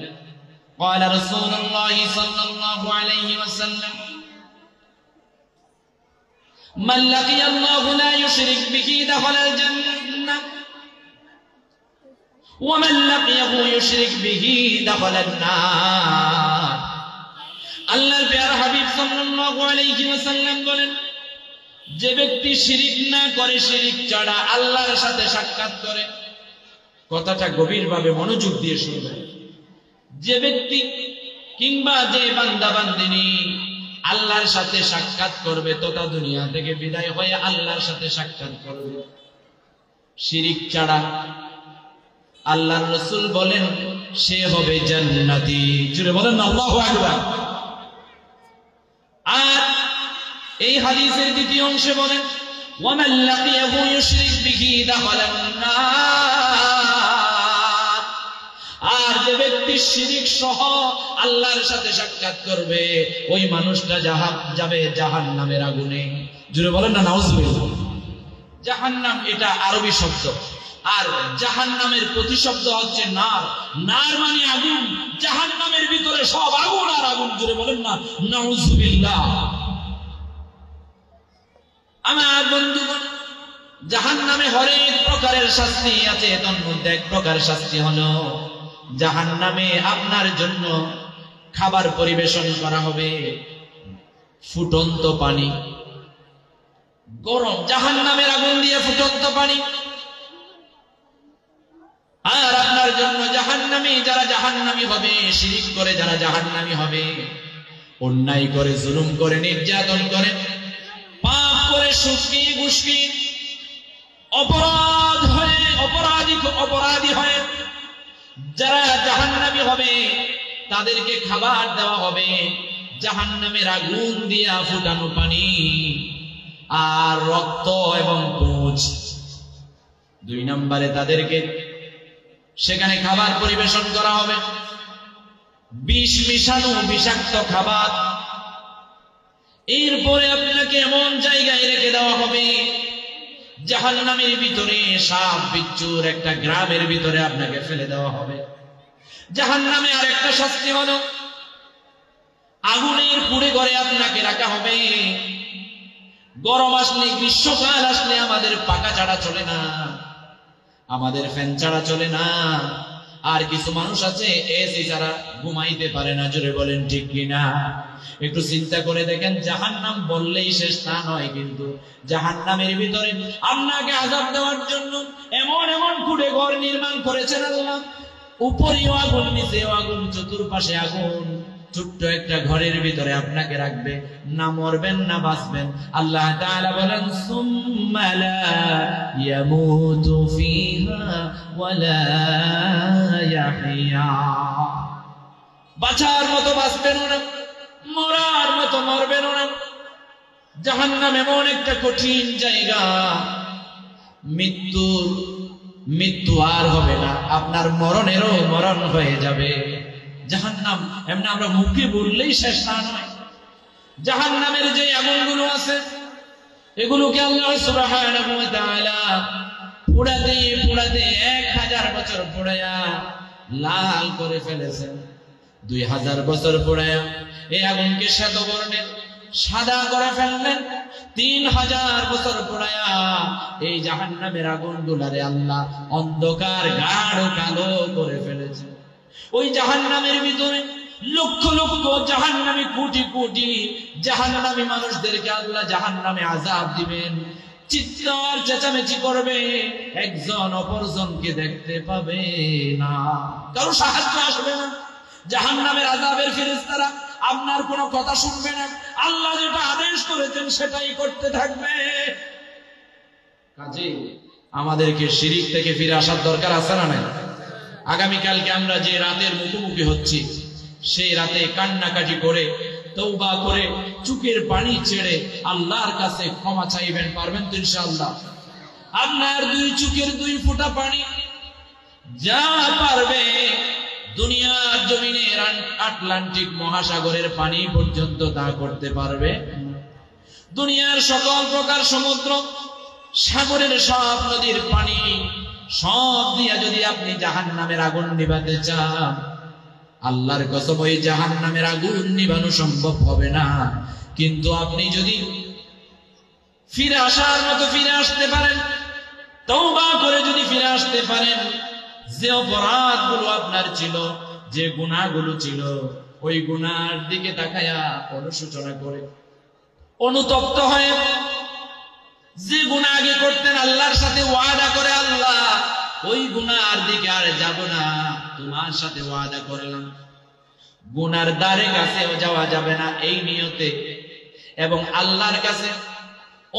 [SPEAKER 1] قال رسول الله صلى الله عليه وسلم من لقي الله لا يشرك به دخل الجنة ومن لقيه يشرك به دخل النار। আল্লাহর প্যারা হাবিব সাল্লাল্লাহু আলাইহি ওয়াসাল্লাম বলেন, যে ব্যক্তি শিরিক না করে, শিরিক ছাড়া আল্লাহর সাথে সাক্ষাৎ করে, কথাটা গভীরভাবে মনোযোগ দিয়ে শুনবেন। যে ব্যক্তি কিংবা যে বান্দা বান্দিনী আল্লাহর সাথে সাক্ষাৎ করবে, তথা দুনিয়া থেকে বিদায় হয়ে আল্লাহর সাথে সাক্ষাৎ করবে শিরিক ছাড়া, আল্লাহর রাসূল বলেন সে হবে জান্নাতি। জুড়ে বলেন আল্লাহু আকবার। আর এই হাদিসের দ্বিতীয় অংশে বলেন, ওয়ামান লাকিয়াহু ইউশরিক বিহি দাখালান নার। আর যে ব্যক্তি শিরিক সহ আল্লাহর সাথে সাক্ষাৎ করবে, ওই মানুষটা যাবে জাহান্নামের আগুনে। জুড়ে বলেন না নাউজুবিল্লাহ। জাহান্নাম এটা আরবি শব্দ, আর জাহান্নামের প্রতিশব্দ হচ্ছে নার। নার মানে আগুন, জাহান্নামের ভিতরে সব আগুন আর আগুন। জুড়ে বলেন না নাউজুবিল্লাহ। আমার বন্ধুগণ, জাহান্নামে হরেক প্রকারের শাস্তি আছে, তার মধ্যে এক প্রকার শাস্তি হলো জাহান্নামে আপনার জন্য খাবার পরিবেশন করা হবে, ফুটন্ত পানি, গরম জাহান্নামের আগুন দিয়ে ফুটন্ত পানি। আর আপনার জন্য জাহান্নামী, যারা জাহান্নামী হবে, শিরিক করে যারা জাহান্নামী হবে, অন্যায় করে, জুলুম করে, নির্যাতন করে, পাপ করে, সুস্কি গুস্কি, অপরাধী হয়ে যারা জাহান্নামী হবে, তাদেরকে খাবার দেওয়া হবে জাহান্নামের আগুন দিয়া ফুটানো পানি আর রক্ত এবং পুঁজ। 2 নম্বরে তাদেরকে সেখানে খাবার পরিবেশন করা হবে, বিষ মিশানো বিষাক্ত খাবার। এরপরে আপনাকে এমন জায়গায় রেখে দেওয়া হবে, জাহান্নামের ভিতরে সাপ বিচ্ছুর একটা গ্রামের ভিতরে আপনাকে ফেলে দেওয়া হবে। জাহান্নামে আরেকটা শাস্তি হলো আগুনের পুড়ে ঘরে আপনাকে রাখা হবে। গরম আসলে, গ্রীষ্মকাল আসলে আমাদের পাকা ছাড়া চলে না, আমাদের ফ্যান ছাড়া চলে না। আর কিছু মানুষ আছে এসি ছাড়া ঘুমাইতে পারে না। জোরে বলেন ঠিক কিনা? একটু চিন্তা করে দেখেন, জাহান্নাম বললেই শেষ তা নয়, কিন্তু জাহান্নামের ভিতরে আপনাকে আযাব দেওয়ার জন্য এমন এমন কুড়ে ঘর নির্মাণ করেছেন আল্লাহ। উপরেও আগুন, নিচেও আগুন, চতুর্পাশে আগুন, ছোট্ট একটা ঘরের ভিতরে আপনাকে রাখবে, না মরবেন না বাঁচবেন। আল্লাহ তাআলা বলেন সুম্মা লা ইয়ামুতু ফিহা ওয়া লা ইয়াহইয়া। বাঁচার মতো বাঁচবেন না, মরার মতো মরবেন না। জাহান্নাম এমন একটা কঠিন জায়গা, মৃত্যু আর হবে না, আপনার মরণেরও মরণ হয়ে যাবে। জাহান্নাম এমনি আমরা মুখে বললেই শেষ না নয়। জাহান্নামের যে আগুনগুলো আছে এগুলোকে আল্লাহ সুবহানাহু ওয়া তাআলা পোড়াতে পোড়াতে 1000 বছর পোড়ায়া লাল করে ফেলেছেন। 2000 বছর পোড়ায়া এই আগুনকে শ্বেত বর্ণের সাদা করে ফেললেন। 3000 বছর পোড়ায়া এই জাহান্নামের আগুনগুলারে আল্লাহ অন্ধকার গাঢ় কালো করে ফেলেছে। ওই জাহান্নামের ভিতরে লক্ষ লক্ষ জাহান্নামী, কোটি কোটি জাহান্নামী মানুষদেরকে আল্লাহ জাহান্নামে আযাব দিবেন। চিৎকার চেঁচামেচি করবে, একজন অপরজনকে দেখতে পাবে না, কারো সাহায্য আসবে না। জাহান্নামের আযাবের ফেরেশতারা আপনার কোনো কথা শুনবে না, আল্লাহ যেটা আদেশ করেছেন সেটাই করতে থাকবে। কাজে আমাদেরকে শিরিক থেকে ফিরে আসার দরকার আছে না নাই? আগামীকালকে আমরা যে রাতের মুখোমুখি হচ্ছি, সেই রাতে কান্নাকাটি করে তওবা করে চোখের পানি ছেড়ে আল্লাহর কাছে ক্ষমা চাইবেন, পারবেন তো ইনশাআল্লাহ? আপনার 2 চোখের 2 ফোঁটা পানি যা পারবে, দুনিয়ার জমিনের আটলান্টিক মহাসাগরের পানি পর্যন্ত তা করতে পারবে। দুনিয়ার সকল প্রকার সমুদ্র, সাগরের সব নদীর পানি সব দিয়া যদি আপনি জাহান্নামের আগুন নিভাতে চান, আল্লাহর কসম ওই জাহান্নামের আগুন নিভানো সম্ভব হবে না। কিন্তু আপনি যদি ফিরে আসার মতো ফিরে আসতে পারেন, তওবা করে যদি ফিরে আসতে পারেন, যে অপরাধগুলো আপনার ছিল, যে গুনাহগুলো ছিল, ওই গুনার দিকে তাকায়া অনুশোচনা করে অনুতপ্ত হয়ে যে গুনাহ আগে করতেন আল্লাহর সাথে ওয়াদা করে, আল্লাহ ওই গুনার দিকে আর যাব না, তোমার সাথে ওয়াদা করলাম গুনার দ্বারে কাছেও যাওয়া যাবে না, এই নিয়তে এবং আল্লাহর কাছে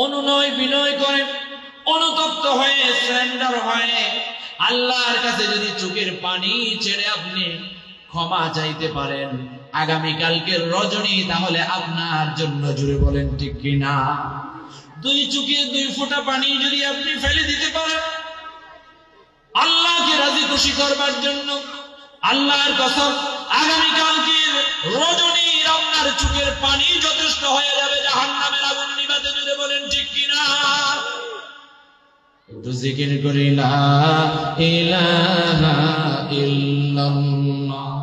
[SPEAKER 1] অনুনয় বিনয় করে অনুতপ্ত হয়ে সারেন্ডার হয়ে আল্লাহর কাছে যদি চোখের পানি ছেড়ে আপনি ক্ষমা চাইতে পারেন, আগামীকালকের রজনী তাহলে আপনার জন্য, জুড়ে বলেন ঠিক কিনা? 2 চোখে 2 ফোঁটা পানি যদি আপনি ফেলে দিতে পারেন আল্লাহকে রাজি খুশি করবার জন্য, আল্লাহর কসম আগামীকালকে রজনীর আপনার চোখের পানি যথেষ্ট হয়ে যাবে জাহান্নামের আগুন নিভাতে, জুড়ে বলেন ঠিক কিনা? একটু জিকির করি লা ইলাহা ইল্লাল্লাহ,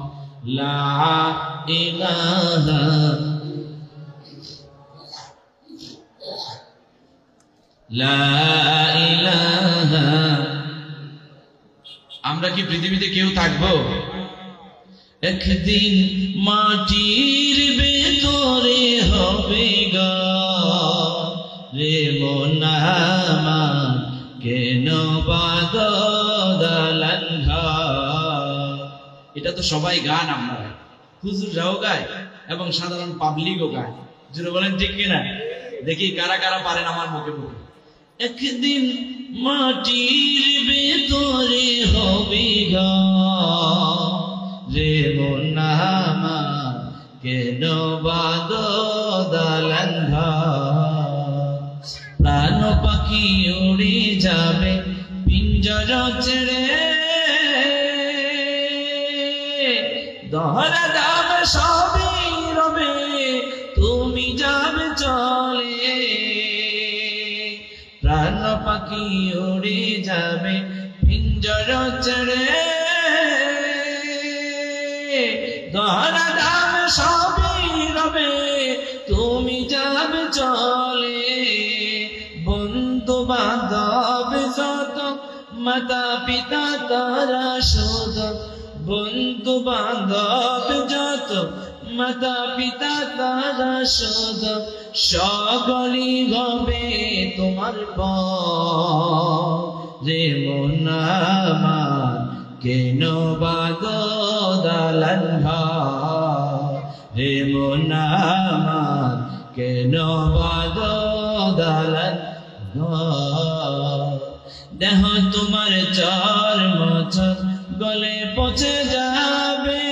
[SPEAKER 1] লা ইলাহা লা ইলাহা। আমরা কি পৃথিবীতে কেউ থাকবো? একদিন মাটির ভেতরে হবে রে মোনামা, কেন বাদলান ঘর। এটা তো সবাই গান, আমরা হুজুররাও গায় এবং সাধারণ পাবলিকও গায়, জুড়ে বলেন ঠিক কিনা? দেখি কারা কারা পারেন আমার মুখে মুখে। একদিন মাটির ভেতরে হবে রে মোনামা, কেন বাদলান ঘর। প্রাণ পাখি উড়ে যাবে পিঞ্জর ছেড়ে, দহরা যাবে সবই রবে, তুমি যাবে চলে। প্রাণ পাখি উড়ে যাবে পিঞ্জর ছেড়ে, দহরা যাবে সবই রবে, তুমি যাবে চলে। বন্ধু বান্ধব যত, মাতা পিতা তারা শোধ, বন্ধু বান্ধব যত, মাতা পিতা তারা শোধ, সকলই হবে তোমার রে মোনামা, কেন বাদলান ঘর। রে মন আমার কেন বাঁধো দালান ঘর। দেহ তোমার চর্ম গলে পচে যাবে,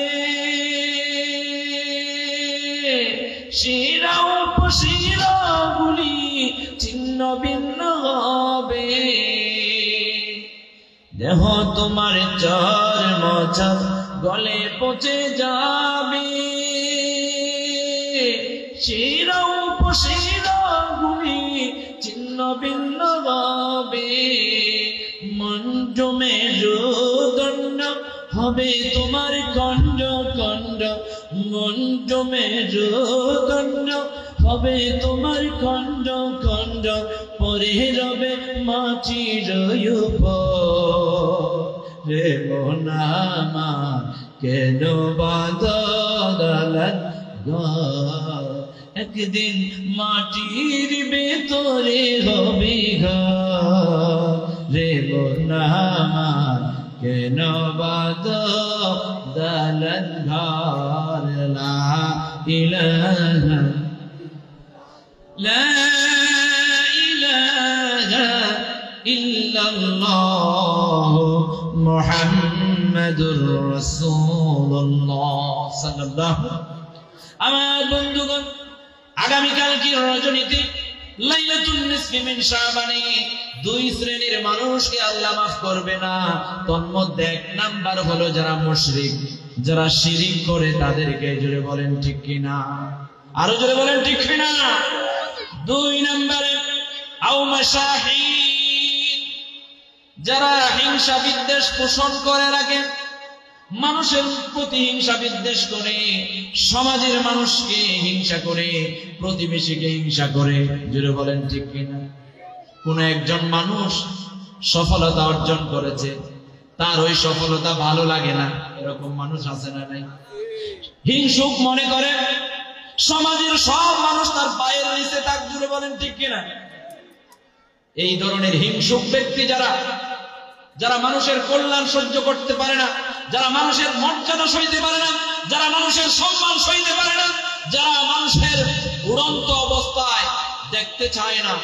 [SPEAKER 1] শিরা উপশিরা গুলি ছিন্ন ভিন্ন হবে। দেহ তোমার চর্ম গলে পচে যাবে, শিরা উপশিরা গুলি ছিন্ন ভিন্ন হবে। মঞ্জ মেরুদণ্ড হবে তোমার খণ্ড খণ্ড, মঞ্জ মেরুদণ্ড হবে তোমার খণ্ড খণ্ড। পরে রবে মাটির উপর, রে মন আমার কেন বাঁধো দালান ঘর। একদিন মাটির ভেতরে হবে ঘর, রে মন আমার কেন বাঁধো দালান ঘর। লা ইলাহা লা ইলাহা ইল্লাল্লাহ মুহাম্মাদুর রাসূলুল্লাহ সাল্লাল্লাহু। আমার বন্ধুগণ, আগামীকাল কি রজনীতে লাইলাতুল নিসফি মিন শাবানে দুই শ্রেণীর মানুষকে আল্লাহ মাফ করবে না। তন্মধ্যে এক নাম্বার হলো যারা মুশরিক, যারা শিরিক করে তাদেরকে। জোরে বলেন ঠিক কিনা, আরো জোরে বলেন ঠিক কিনা। দুই নম্বরে আও মাশাহিন, যারা হিংসা বিদ্বেষ পোষণ করে রাখে, মানুষের প্রতি হিংসা বিদ্বেষ করে, সমাজের মানুষকে হিংসা করে, প্রতিবেশীকে হিংসা করে। জোরে বলেন ঠিক কিনা। কোন একজন মানুষ সফলতা অর্জন করেছে, তার ওই সফলতা ভালো লাগে না, এরকম মানুষ আছে না নাই? হিংসুক মনে করে সমাজের সব মানুষ তার পায়ের নিচে থাক। জোরে বলেন ঠিক কিনা। এই ধরনের হিংসুক ব্যক্তি যারা, যারা মানুষের কল্যাণ সহ্য করতে পারে না, যারা মানুষের মর্যাদা সইতে পারে না, যারা মানুষের সম্মান সইতে পারে না, যারা মানুষের উড়ন্ত অবস্থায় দেখতে চায় না,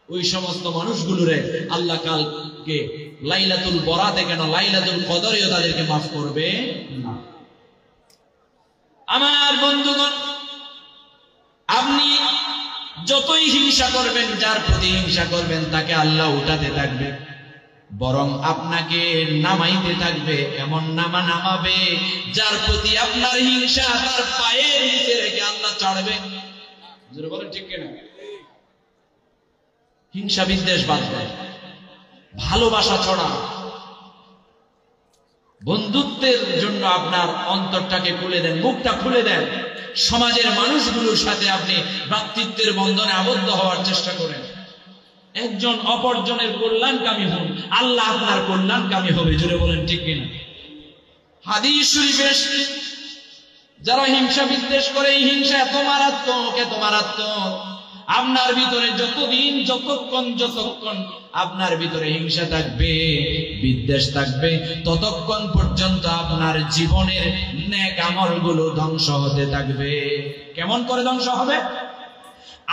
[SPEAKER 1] ওই সমস্ত মানুষগুলোরে আল্লাহ কালকে লাইলাতুল বরাতে কেন লাইলাতুল কদরেও তাদেরকে মাফ করবে না। আমার বন্ধুগণ, আপনি যতই হিংসা করবেন, যার প্রতি হিংসা করবেন, তাকে আল্লাহ উঠাতে থাকবে, বরং আপনাকে নামাইতে থাকবে। এমন নামাবে যার প্রতি আপনার হিংসা তার পায়ের নিচে রেখে আল্লাহ ছাড়বে। জোরে বলেন ঠিক কিনা। হিংসা বিদ্বেষ বাদ দেয়, ভালোবাসা ছড়া। বন্ধুত্বের জন্য আপনার অন্তরটাকে খুলে দেন, মুখটা খুলে দেন। সমাজের মানুষগুলোর সাথে আপনি ভ্রাতৃত্বের বন্ধনে আবদ্ধ হওয়ার চেষ্টা করেন। একজন অপরজনের কল্যাণকামী হন, আল্লাহ আপনার কল্যাণকামী হবে। জোরে বলেন ঠিক কিনা। হাদিস শরীফে এসেছে, যারা হিংসা বিদ্বেষ করে, এই হিংসা এত মারাত্মক, এত মারাত্মক। আপনার ভিতরে যতক্ষণ আপনার ভিতরে হিংসা থাকবে, বিদ্বেষ থাকবে, ততক্ষণ পর্যন্ত আপনার জীবনের নেক আমলগুলো ধ্বংস হতে থাকবে। কেমন করে ধ্বংস হবে?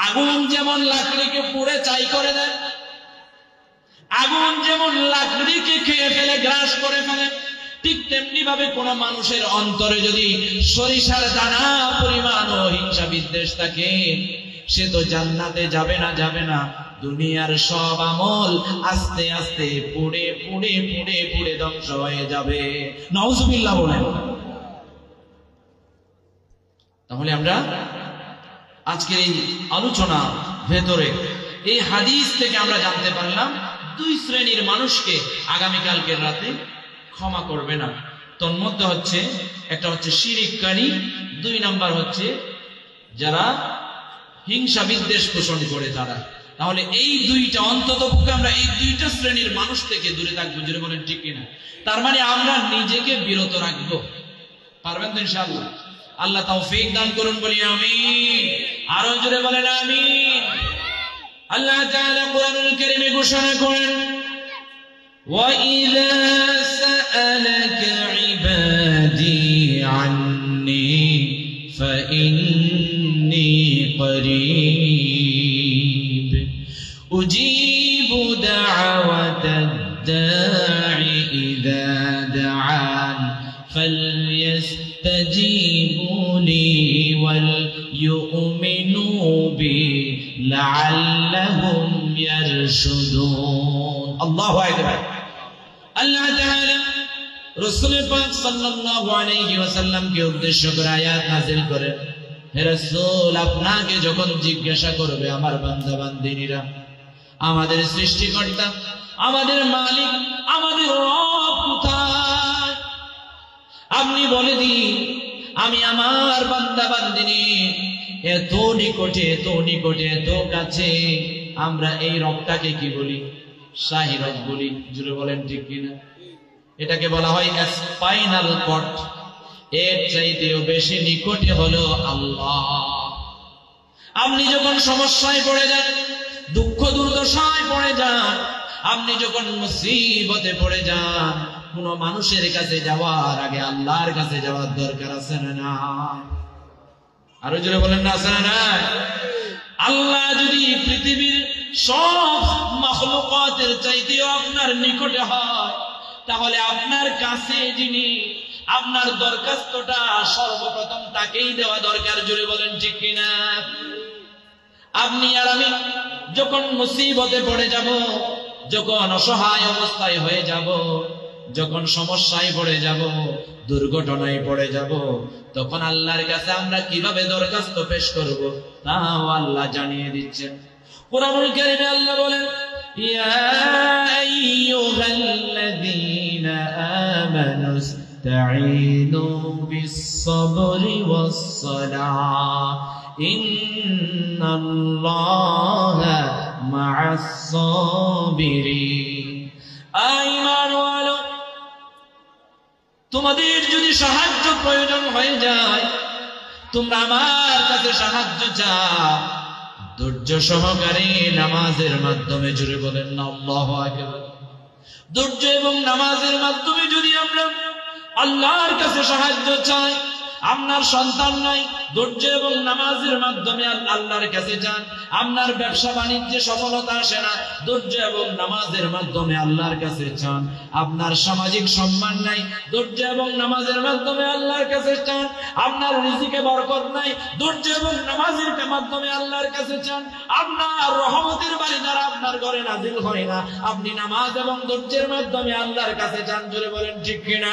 [SPEAKER 1] আগুন যেমন লাকড়িকে পুড়ে ছাই করে দেয়, আগুন যেমন লাকড়িকে খেয়ে ফেলে, গ্রাস করে ফেলে, ঠিক তেমনি ভাবে কোন মানুষের অন্তরে যদি সরিষার দানা পরিমাণ হিংসা বিদ্বেষ থাকে, সে তো জান্নাতে যাবে না। দুনিয়ার সব আমল আস্তে আস্তে পুড়ে পুড়ে পুড়ে পুড়ে ধ্বংস হয়ে যাবে। নাউজুবিল্লাহ বলেন। তাহলে আমরা আজকের এই আলোচনা ভেতরে এই হাদিস থেকে আমরা জানতে পারলাম দুই শ্রেণীর মানুষকে আগামীকালকের রাতে ক্ষমা করবে না। তন্মধ্যে হচ্ছে, একটা হচ্ছে শিরিককারী, দুই নাম্বার হচ্ছে যারা হিংসা বিদ্বেষ পোষণ করে তারা। তাহলে এই দুইটা, অন্তত পক্ষে আমরা এই দুইটা শ্রেণীর মানুষ থেকে দূরে থাকবো। জোরে বলেন ঠিক কিনা। তার মানে আমরা নিজেকে বিরত রাখবো। পারবেন তো ইনশাআল্লাহ? আল্লাহ তৌফিক দান করুন, বলি আমিন। আরো জোরে বলেন আমিন। আল্লাহ তাআলা কোরআনুল কারীমে ঘোষণা করেন, وَإِذَا سَأَلَكَ عِبَادِي عَنِّي الداعي إذا دعان فليستجيبوا لي وليؤمنوا بي لعلهم يرشدون الله أكبر আল্লাহ তাআলা রাসূল পাক সাল্লাল্লাহু আলাইহি ওয়াসাল্লামকে উদ্দেশ্য করে আয়াত নাযিল করেন, হে রাসূল, আপনাকে যখন জিজ্ঞাসা করবে আমার বান্দা বান্দিনীরা, আমাদের সৃষ্টিকর্তা, আমাদের মালিক, আমাদের রব কোথায়, আপনি বলে দিন আমি আমার বান্দা বান্দিনী এত নিকটে, এত নিকটে, এত কাছে। আমরা এই রবটাকে কি বলি? শাহী রব বলি। জুড়ে বলেন ঠিক কিনা? এটাকে বলা হয় স্পাইনাল কর্ড। এর চাইতেও বেশি নিকটে হলো আল্লাহ। আপনি যখন সমস্যায় পড়ে যান, দুঃখ দুর্দশায় পড়ে যান, আপনি যখন মুসিবতে পড়ে যান, কোন মানুষের কাছে যাওয়ার আগে আল্লাহর কাছে যাওয়ার দরকার আছে না? আরো জোরে বলেন না, আছে না? আল্লাহ যদি পৃথিবীর সব মাখলুকাতের চাইতেও আপনার নিকটে হয়, তাহলে আপনার কাছে যিনি, আপনার দরখাস্তটা সর্বপ্রথম তাকেই দেওয়া দরকার। জোরে বলেন ঠিক কিনা? আপনি আর আমি যখন মুসিবতে পড়ে যাব, যখন অসহায় অবস্থায় হয়ে যাব, যখন সমস্যায় পড়ে যাব, দুর্ঘটনায় পড়ে যাব, তখন আল্লাহর কাছে আমরা কিভাবে দরখাস্ত পেশ করব তাও আল্লাহ জানিয়ে দিচ্ছেন। কুরআনুল কারীমে আল্লাহ বলেন, ইয়া আইয়ুহাল্লাযীনা আমানু ইসতাঈনু বিস-সাবরি ওয়াস-সালাহ ইন্নাল্লাহা মা'আস-সাবিরিন। ঈমানওয়ালা, তোমাদের যদি সাহায্য প্রয়োজন হয়ে যায়, তোমরা আমার কাছে সাহায্য চাও ধৈর্য সহকারে নামাজের মাধ্যমে। জুড়ে বলেন না আল্লাহু আকবার। ধৈর্য এবং নামাজের মাধ্যমে যদি আমরা আল্লাহর কাছে সাহায্য চাই, আপনার সন্তান নাই, ধৈর্য এবং নামাজের মাধ্যমে আল্লাহর কাছে যান। আপনার ব্যবসা বাণিজ্যে সফলতা আসে না, ধৈর্য এবং নামাজের মাধ্যমে আল্লাহর কাছে চান। আপনার সামাজিক সম্মান নাই, ধৈর্য এবং নামাজের মাধ্যমে আল্লাহর কাছে চান। আপনার রিজিকে বরকত নাই, ধৈর্য এবং নামাজের মাধ্যমে আল্লাহর কাছে চান। আপনার রহমতের বাড়ি দ্বারা আপনার ঘরে নাজিল হয় না, আপনি নামাজ এবং ধৈর্যের মাধ্যমে আল্লাহর কাছে চান। জোরে বলেন ঠিক কিনা?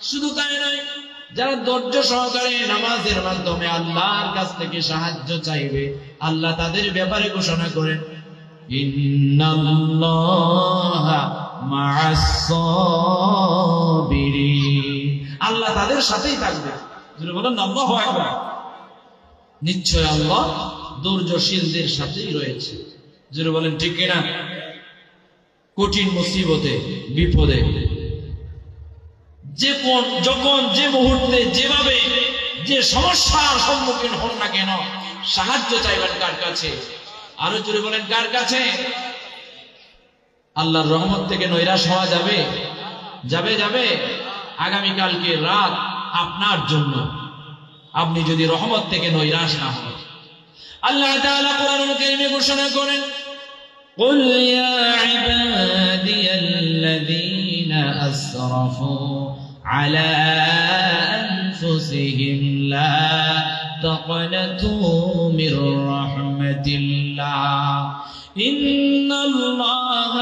[SPEAKER 1] শুধু তাই নয়, যারা ধৈর্য সহকারে নামাজের মাধ্যমে আল্লাহর কাছ থেকে সাহায্য চাইবে, আল্লাহ তাদের ব্যাপারে ঘোষণা করেন, ইন্নাল্লাহা মা'আস-সাবিরিন। আল্লাহ তাদের সাথেই থাকবে। যদি বলেন আল্লাহু আকবার। নিশ্চয় আল্লাহ ধৈর্যশীলদের সাথেই রয়েছে। যদি বলেন ঠিক কিনা? কঠিন মুসিবতে, বিপদে, যখন যে মুহূর্তে যেভাবে যে সমস্যার সম্মুখীন হন না কেন, সাহায্য চাইবেন কার কাছে? আরো জোরে বলেন, কার কাছে? আল্লাহর রহমত থেকে নৈরাশ হওয়া যাবে? যাবে যাবে। আগামীকালকে রাত আপনার জন্য, আপনি যদি রহমত থেকে নৈরাশ না হন। আল্লাহ তাআলা কোরআনুল কারীমে ঘোষণা করেন, কুল ইয়া ইবাদিয়াল্লাযীনা আসরাফু على أنفسهم لا تقنطوا من رحمة الله إن الله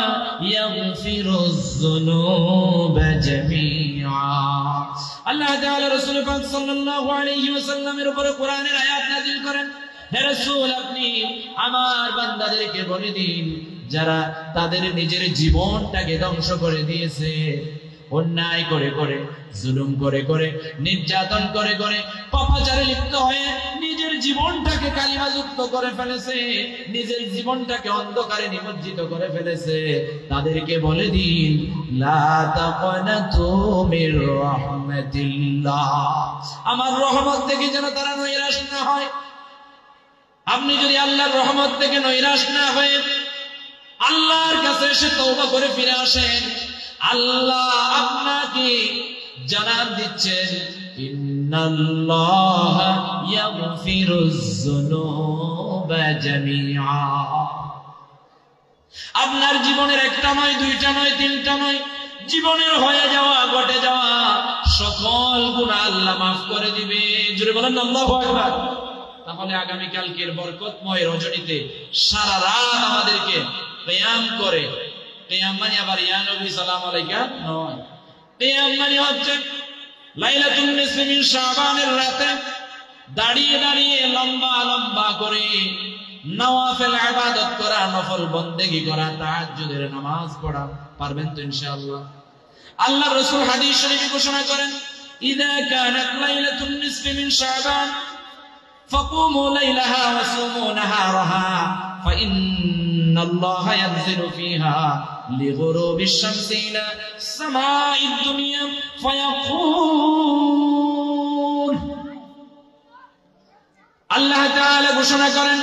[SPEAKER 1] يغفر الذنوب جميعا। আল্লাহ তাআলা রাসূল পাক সাল্লাল্লাহু আলাইহি ওয়াসাল্লামের উপরে কোরআনের আয়াত নাযিল করেন, হে রাসূল, আপনি আমার বান্দাদেরকে বলে দিন, যারা তাদের নিজের জীবনটাকে ধ্বংস করে দিয়েছে, অন্যায় করে করে, জুলুম করে করে, নির্যাতন করে করে, পাপাচারে লিপ্ত হয়ে নিজের জীবনটাকে কালিমাযুক্ত করে ফেলেছে, নিজের জীবনটাকে অন্ধকারে নিমজ্জিত করে ফেলেছে, তাদেরকে বলে দিন, লা তাকনাতু মির রাহমাতিল্লাহ, আমার রহমত থেকে যেন তারা নৈরাশ না হয়। আপনি যদি আল্লাহর রহমত থেকে নৈরাশ না হয়ে আল্লাহর কাছে এসে তওবা করে ফিরে আসেন, আল্লাহ আপনাকে জানান দিচ্ছেন, ইন্নাল্লাহা ইয়াগফিরুয যুনুবা জামিআ। আপনার জীবনের একটা নয়, দুইটা নয়, তিনটা নয়, জীবনের হয়ে যাওয়া, ঘটে যাওয়া সকল গুনাহ আল্লাহ মাফ করে দিবে। জোরে বলেন আল্লাহু আকবার। তাহলে আগামী কালকের বরকতময় রজনীতে সারা রাত আমাদেরকে কিয়াম করে, কিয়াম মানে আবার ইয়া নবী সালাম আলাইকা নয়, কিয়াম মানে হচ্ছে লাইলাতুন নিসফি মিন শাবানের রাতে দাঁড়িয়ে দাঁড়িয়ে লম্বা লম্বা করে নওয়াফিল ইবাদত করা, নফল বন্দেগী করা, তাহাজ্জুদের নামাজ পড়া। পারবেন তো ইনশাআল্লাহ? আল্লাহ রাসূল হাদিস শরীফে ঘোষণা করেন, ইযা কানাত লাইলাতুন নিসফি মিন শাবান ফাকুমু লাইলাহা ওয়া সুমু নাহারাহা ফাইন্নাল্লাহা ইয়ানজিলু ফিহা লিগুরুবিশ শামসি ইলা সামাঈদ দুনিয়া ফায়াকুল। আল্লাহ তাআলা ঘোষণা করেন,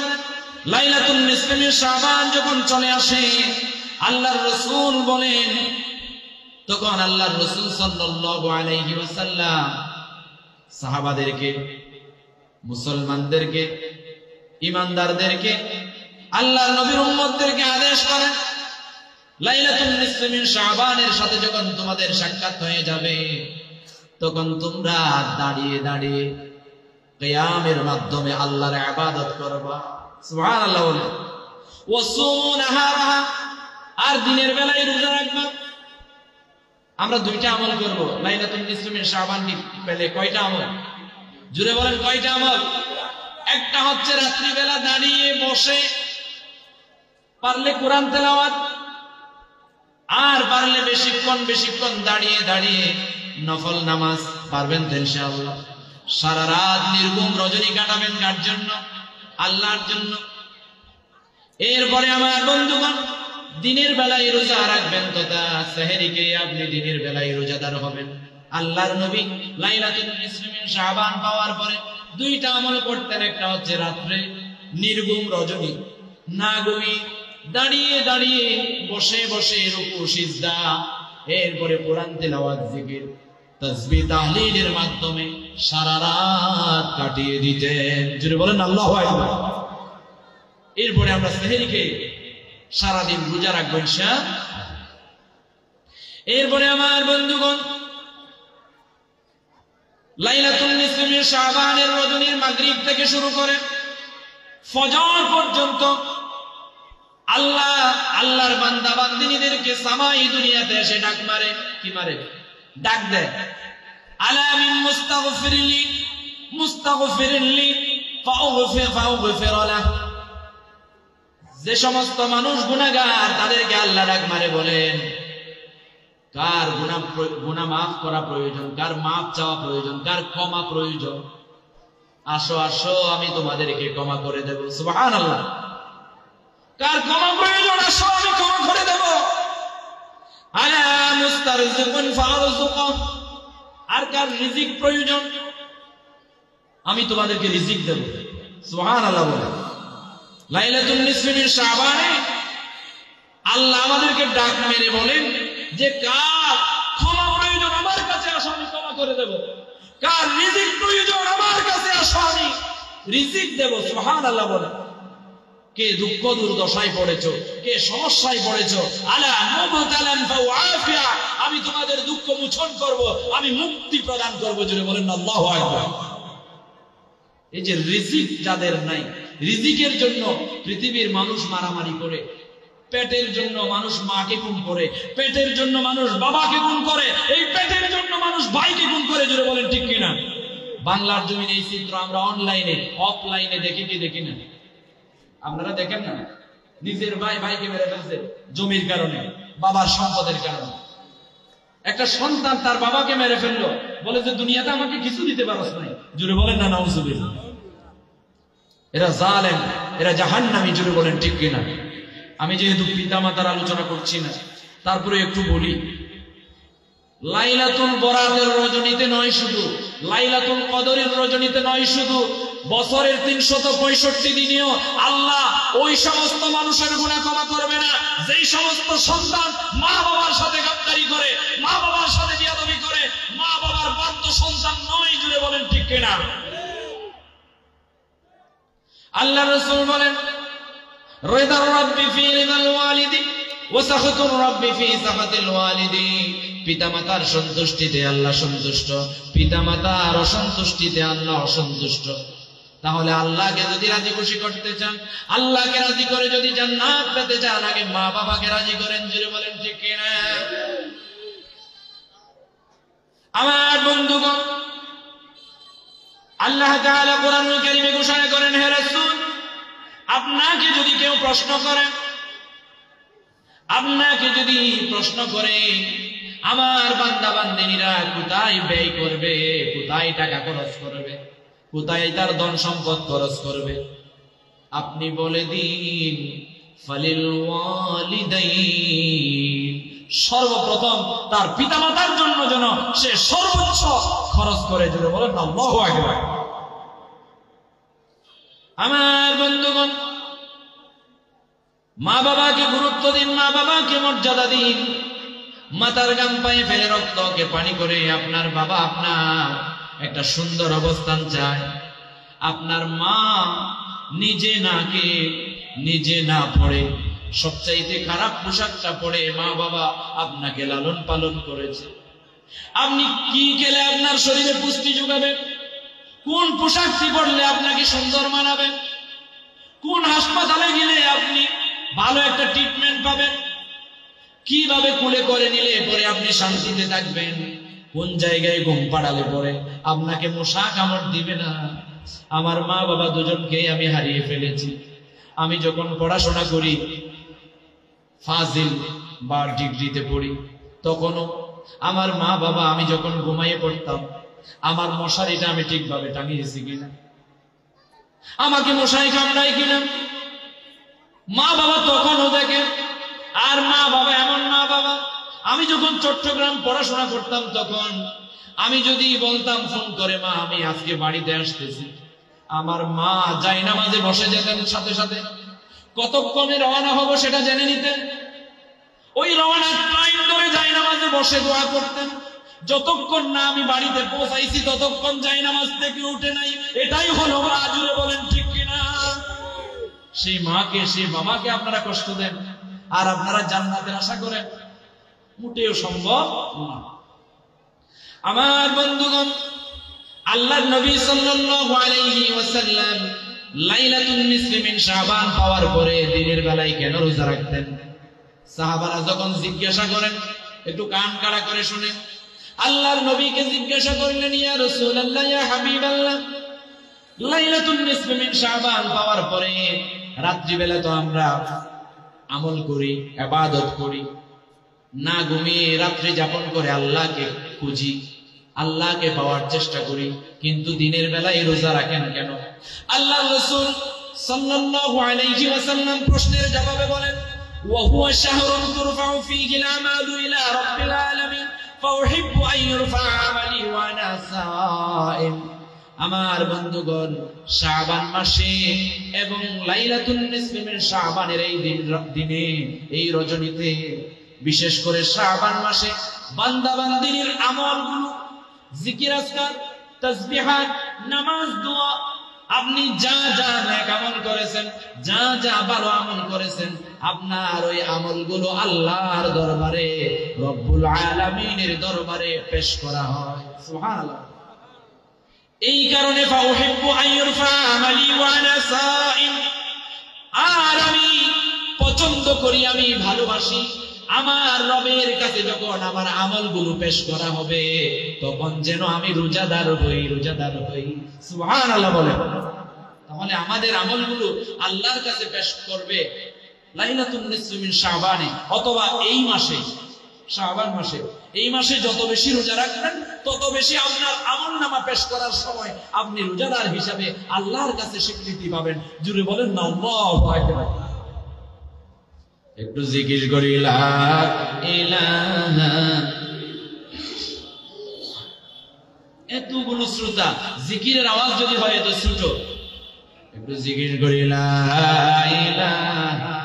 [SPEAKER 1] লাইলাতুন নিসফি মিন শাবান যখন চলে আসে, আল্লাহর রাসূল বলেন, তখন আল্লাহর রাসূল সাল্লাল্লাহু আলাইহি ওয়াসাল্লাম সাহাবাদেরকে, মুসলমানদেরকে, ঈমানদারদেরকে, আল্লাহর নবীর উম্মতদেরকে আদেশ করেন, লাইলাতুন নিসফি মিন শাবানের সাথে যখন তোমাদের সাক্ষাৎ হয়ে যাবে, তখন তোমরা দাঁড়িয়ে দাঁড়িয়ে কিয়ামের মাধ্যমে আল্লাহর ইবাদত করবা। সুবহানাল্লাহ বলে। ওয়াসুমু নাহারাহা, আর দিনের বেলায় রোজা রাখবা। আমরা দুইটা আমল করব লাইলাতুন নিসফি মিন শাবান পেলে। কয়টা আমল? জুড়ে বলেন কয়টা আমল? একটা হচ্ছে রাত্রি বেলা দাঁড়িয়ে বসে পারলে কোরআন তেলাওয়াত, আর পারলে বেশিক্ষণ বেশিক্ষণ দাঁড়িয়ে দাঁড়িয়ে নফল নামাজ। পারবেন তো ইনশাআল্লাহ? সারা রাত নির্ঘুম রজনী কাটাবেন কার জন্য? আল্লাহর জন্য। এরপরে আমার বন্ধুগণ, দিনের বেলায় রোজা রাখবেন তথা সেহরিকে আপনি দিনের বেলায় রোজাদার হবেন। আল্লাহর নবী লাইলাতুন নিসফি মিন শাবান পাওয়ার পরে দুইটা আমল করতেন। একটা হচ্ছে রাত্রে নির্ঘুম রজনী না ঘুমিয়ে দাঁড়িয়ে দাঁড়িয়ে বসে বসে রুকু সিজদা, এরপরে কোরআন তেলাওয়াত, জিকির, তাসবিহ, তাহলিলের মাধ্যমে সারা রাত কাটিয়ে দিতেন। যদি বলেন আল্লাহু আকবার। এরপরে আমরা সেহরিকে সারাদিন রোজা রাখবো ইনশাআল্লাহ। এরপরে আমার বন্ধুগণ, লাইলাতুন নিসফি মিন শাবানের রজনীর মাগরিব থেকে শুরু করে ফজর পর্যন্ত আল্লাহর বান্দা বান্দিনীদেরকে সামাই দুনিয়াতে এসে ডাক মারে। কি মারে? ডাক দেয়। আলা মিন মুস্তাগফিরিনলি ফাউগফির লাহ। যে সমস্ত মানুষ গুনাহগার তাদেরকে আল্লাহ ডাক মারে, বলেন কার গুনাহ মাফ করা প্রয়োজন, কার মাফ চাওয়া প্রয়োজন, কার ক্ষমা প্রয়োজন, আসো আসো আমি তোমাদেরকে ক্ষমা করে দেব। সুবহানাল্লাহ। কার ক্ষমা প্রয়োজন, আসো আমি ক্ষমা করে দেব। আলা মুস্তারজিকুন ফারজুকু। আর কার রিজিক প্রয়োজন, আমি তোমাদেরকে রিজিক দেব। সুবহানাল্লাহ বলে। লাইলাতুন নিসফি মিন শাবানে আল্লাহ আমাদেরকে ডাক মেরে বলেন যে কার ক্ষমা প্রয়োজন আমার কাছে আসো আমি ক্ষমা করে দেব, কার রিজিক প্রয়োজন আমার কাছে আসো আমি রিজিক দেব। সুবহানাল্লাহ বলে। কে দুঃখ দুর্দশায় পড়েছো, কে সমস্যায় পড়েছো, আলা মুবতালান ফাউআফিয়া, আমি তোমাদের দুঃখ মোচন করব, আমি মুক্তি প্রদান করব। জোরে বলেন আল্লাহু আকবার। এই যে রিজিক যাদের নাই, রিজিকের জন্য পৃথিবীর মানুষ মারামারি করে, পেটের জন্য মানুষ মাকে খুন করে, পেটের জন্য মানুষ বাবাকে খুন করে, এই পেটের জন্য মানুষ ভাইকে খুন করে। জোরে বলেন ঠিক কিনা? বাংলার জমিনে এই চিত্র আমরা অনলাইনে অফলাইনে দেখি কি দেখি না? আপনারা দেখেন না? নিজের ভাই ভাইকে মেরে ফেলছে জমির কারণে, বাবার সম্পদের কারণে। একটা সন্তান তার বাবাকে মেরে ফেললো, বলে যে দুনিয়াতে আমাকে কিছু দিতে পারছ নাই। জোরে বলেন না নাউজুবিল্লাহ। এরা জালেম, এরা জাহান্নামী। জোরে বলেন ঠিক কিনা? আমি যেহেতু পিতামাতার আলোচনা করছি না, তারপরে একটু বলি, লাইলাতুল বরাতের রজনীতে নয় শুধু, লাইলাতুল কদরের রজনীতে নয় শুধু, বছরের 365 দিনেও আল্লাহ ওই সমস্ত মানুষের গুনাহ ক্ষমা করবে না যেই সমস্ত সন্তান মা বাবার সাথে গাদ্দারি করে, মা বাবার সাথে বিয়াদবি করে, মা বাবার বাধ্য সন্তান নয়। জুড়ে বলেন ঠিক কিনা? আল্লাহ রাসূল বলেন, রিদার রাব্বি ফি রিদাল ওয়ালিদি ওয়া সাখাতুর রাব্বি ফি সাখাতিল ওয়ালিদি। পিতামাতার সন্তুষ্টিতে আল্লাহ সন্তুষ্ট, পিতামাতার অসন্তুষ্টিতে আল্লাহ অসন্তুষ্ট। তাহলে আল্লাহকে যদি রাজি খুশি করতে চান, আল্লাহকে রাজি করে যদি জান্নাত পেতে চান, আগে মা বাবাকে রাজি করেন। জোরে বলেন ঠিক কিনা? আমার বন্ধুগণ, আল্লাহ তাআলা কোরআনুল কারীমে ঘোষণা করেন, হে রাসূল, আপনাকে যদি কেউ প্রশ্ন করে, আপনাকে যদি প্রশ্ন করে আমার বান্দা বান্দিনীরা কোথায় ব্যয় করবে, কোথায় টাকা খরচ করবে, কোথায় তার ধন সম্পদ খরচ করবে, আপনি বলে দিন ফালিল ওয়ালিদাইন, সর্বপ্রথম তার পিতামাতার জন্য যেন সে সর্বোচ্চ খরচ করে। জোরে বলেন আল্লাহু আকবার। আমার বন্ধুগণ, মা বাবাকে গুরুত্ব দিন, মা বাবাকে মর্যাদা দিন। মাথার গাম পায়ে ফেলে রক্তকে পানি করে আপনার বাবা আপনার একটা সুন্দর অবস্থান চায়। আপনার মা নিজে না কে নিজে না পড়ে সবচাইতে খারাপ পোশাকটা পরে মা বাবা আপনাকে লালন পালন করেছে। আপনি কি খেলে আপনার শরীরে পুষ্টি যোগাবে, কোন পোশাকটি পরলে আপনাকে সুন্দর মানাবে, কোন হাসপাতালে গেলে আপনি ভালো একটা ট্রিটমেন্ট পাবেন, কিভাবে কুলে করে নিলে পরে আপনি শান্তিতে থাকবেন, কোন জায়গায় ঘুম পাড়ালে পরে আপনাকে মশা কামড় দিবে না। আমার মা বাবা দুজনকেই আমি হারিয়ে ফেলেছি। আমি যখন পড়াশোনা করি, ফাজিল বা ডিগ্রিতে পড়ি, তখনও আমার মা বাবা, আমি যখন ঘুমাইয়ে পড়তাম, আমার মশারিটা আমি ঠিকভাবে টাঙিয়েছি কিনা, আমাকে মশাই কামড়ায় কিনা, মা বাবা তখনও দেখে। আর মা বাবা এমন মা বাবা, আমি যখন চট্টগ্রাম পড়াশোনা করতাম, তখন আমি যদি বলতাম ফোন করে, মা আমি আজকে বাড়িতে আসতেছি, আমার মা জায়নামাজে বসে যেতেন, সাথে সাথে কতক্ষণে রওনা হব সেটা জেনে নিতেন। ওই রওনার টাইম ধরে জায়নামাজে বসে দোয়া করতেন। যতক্ষণ না আমি বাড়িতে পৌঁছাইছি ততক্ষণ জায়নামাজ থেকে উঠে নাই। এটাই হলো মা। জুড়ে বলেন ঠিক কিনা? সেই মাকে, সেই বাবাকে আপনারা কষ্ট দেন আর আপনারা জান্নাতের আশা করেন, মোটেও সম্ভব না। আমার বন্ধুগণ, আল্লাহর নবী সাল্লাল্লাহু আলাইহি ওয়াসাল্লাম লাইলাতুন নিসফি মিন শাবান পাওয়ার পরে দিনের বেলায় কেন রোজা রাখতেন? সাহাবারা যখন জিজ্ঞাসা করেন, একটু কান কাড়া করে শুনে, আল্লাহর নবীকে জিজ্ঞাসা করলেন, ইয়া রাসূলুল্লাহ, ইয়া হাবিবাল্লাহ, লাইলাতুন নিসফি মিন শাবান পাওয়ার পরে রাত্রিবেলা তো আমরা আমল করি, ইবাদত করি, না ঘুমিয়ে রাত্রি যাপন করে আল্লাহকে খুঁজি, আল্লাহকে পাওয়ার চেষ্টা করি, কিন্তু দিনের বেলায় রোজা রাখেন কেন? আল্লাহর রাসূল সাল্লাল্লাহু আলাইহি ওয়াসাল্লাম প্রশ্নের জবাবে বলেন, ওয়া হুয়া শাহরুন তুরফাউ ফীহি আল-আমালু ইলা রাব্বিল আলামিন ফাউহিব্বু আন ইউরফা আমালি ওয়া আনা সাইম। আমার বন্ধুগণ, শাবান মাসে এবং লাইলাতুন নিসফি মিন শাবানের এই দিনে, এই রজনীতে, বিশেষ করে শাবান মাসে বান্দা বান্দিনীর আমলগুলো, জিকির আজকার, তাসবিহাত, নামাজ, দোয়া, আপনি যা যা নেক আমল করেছেন, যা যা ভালো আমল করেছেন, আপনার ওই আমলগুলো আল্লাহর দরবারে, রব্বুল আলামিনের দরবারে পেশ করা হয়। সুবহানাল্লাহ। এই কারণে ফাউহিব্বু আন ইউরফা আমালি ওয়া আনা সাইম, আর আমি পছন্দ করি, আমি ভালোবাসি আমার রবের কাছে যখন আমার আমলগুলো পেশ করা হবে, তখন যেন আমি রোজাদার হই, রোজাদার হই। সুবহানাল্লাহ বলেন। তাহলে আমাদের আমলগুলো আল্লাহর কাছে পেশ করবে লাইলাতুন নিসফি মিন শাবানে, অথবা এই মাসে, শাবান মাসে। এই মাসে যত বেশি রোজা রাখবেন, তত বেশি আপনার আমলনামা পেশ করার সময় আপনি রোজাদার হিসাবে আল্লাহর কাছে স্বীকৃতি পাবেন। জুড়ে বলেন না আল্লাহু আকবার। একটু জিকির করি, লা ইলাহা। এতগুলো শ্রোতা, জিকিরের আওয়াজ যদি হয় এত ছোট, একটু জিকির করি, লা ইলাহা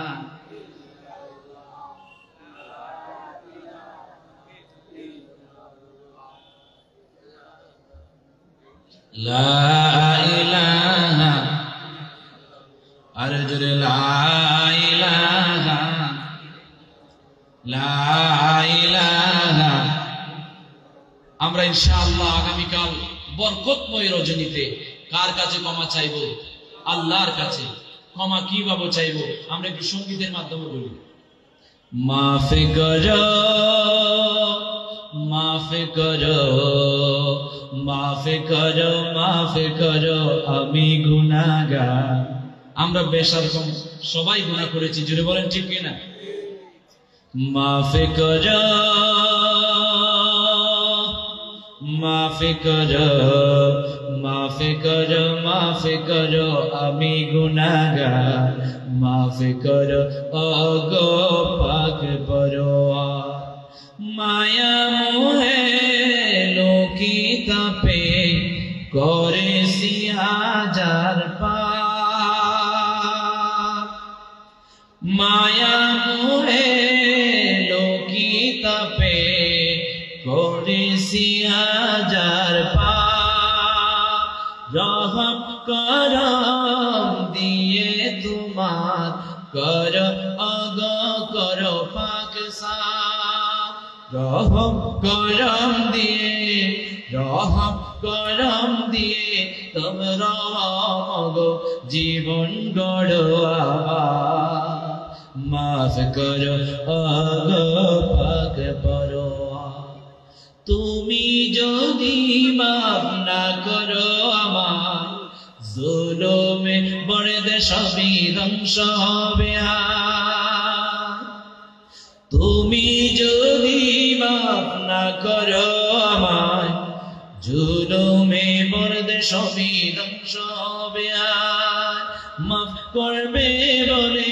[SPEAKER 1] লা ইলাহা, আর জোরে লা আমরা ইনশাআল্লাহ আগামীকাল বরকতময় রজনীতে কার কাছে ক্ষমা চাইবো? আল্লাহর কাছে। ক্ষমা কিভাবে চাইবো? আমরা একটু সঙ্গীতের মাধ্যমে বলি, মাফ করো মাফ করো মাফ করো মাফ করো আমি গুনাহগার। আমরা বেশরকম সবাই গুনাহ করেছি, জুড়ে বলেন ঠিক কিনা? মাফ করো মাফ করো মাফ করো মাফ করো আমি গুনাহগার। মাফ করো ওগো পাক পরোয়ার। মায়া মোহে লোকিতাপে করেছি হাজার পাপ। মায়া মোহে লোকিতাপে করেছি হাজার পাপ। রহম করম দিয়ে তোমার করো ওগো করো পাক সাফ। রহম করম দিয়ে রহম করম দিয়ে তোমরা ওগো জীবন গড়ো আবার। মাফ করো ওগো পাক পরোয়ার। তুমি যদি মাফ না করো আমার জুলুমে বড়ে সবই ধ্বংস হবে। তুমি যদি মাফ না করো আমায় জুলুমে বড়ে সবই ধ্বংস হবে। মাফ করবে বলে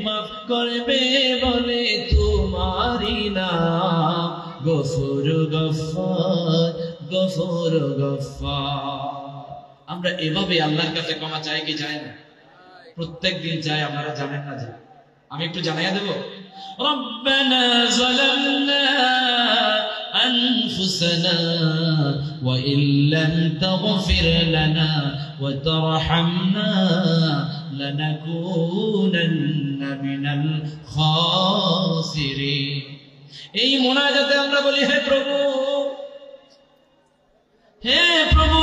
[SPEAKER 1] মাফ করবে বলে তোমারই নাম গফুর গফফার গফুর গফফার। আমরা এভাবে আল্লাহর কাছে ক্ষমা চাই কি চাই না? প্রত্যেক দিন চাই। আপনারা জানেন না? যে আমি একটু জানাইয়া দেব। রব্বানা যালামনা আনফুসানা ওয়া ইল্লাম তাগফির লানা ওয়া তারহামনা লানাকুনান্না মিনাল খাসিরিন। এই মুনাজাতে আমরা বলি, হে প্রভু, হে প্রভু,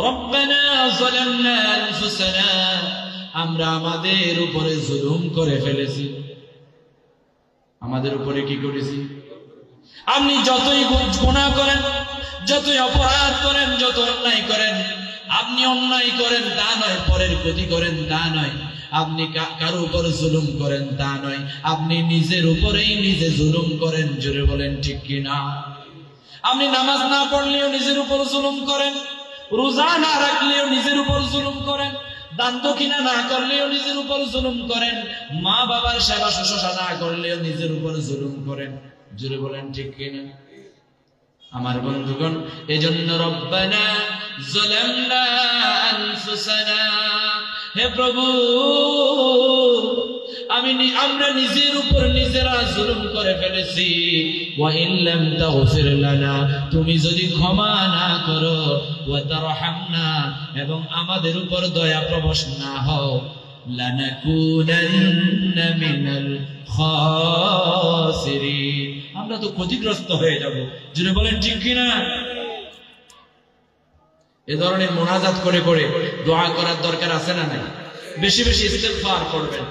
[SPEAKER 1] রব্বানা যালামনা আনফুসানা, আমরা আমাদের উপরে জুলুম করে ফেলেছি। আমাদের উপরে কি করেছি? আপনি যতই গুনাহ করেন, যতই অপরাধ করেন, যত অন্যায় করেন, আপনি অন্যায় করেন তা নয়, পরের ক্ষতি করেন তা নয়, আপনি কারো উপর জুলুম করেন তা নয়, আপনি নিজের উপরেই নিজে জুলুম করেন। জোরে বলেন ঠিক কিনা? আপনি নামাজ না পড়লেও নিজের উপর জুলুম করেন, রোজা না রাখলেও নিজের উপর জুলুম করেন, দান দক্ষিণা না করলেও নিজের উপর জুলুম করেন, মা বাবার সেবা শুশ্রূষা না করলেও নিজের উপর জুলুম করেন। জোরে বলেন ঠিক কিনা? আমার বন্ধুগণ, এজন্য রব্বানা যালামনা আনফুসানা, হে প্রভু, আমরা নিজের উপর নিজেরা জুলুম করে ফেলেছি। ওয়া ইল্লাম তাগফির লানা, তুমি যদি ক্ষমা না করো, ওয়া তারহামনা, এবং আমাদের উপর দয়া প্রবশ না হও, লানাকুনান্না মিনাল খাসিরিন, আমরা তো ক্ষতিগ্রস্ত হয়ে যাব। জুড়ে বলেন ঠিক কিনা? এ ধরনের মুনাজাত করে করে দোয়া করার দরকার আছে না নাই? বেশি বেশি ইস্তিগফার করবেন।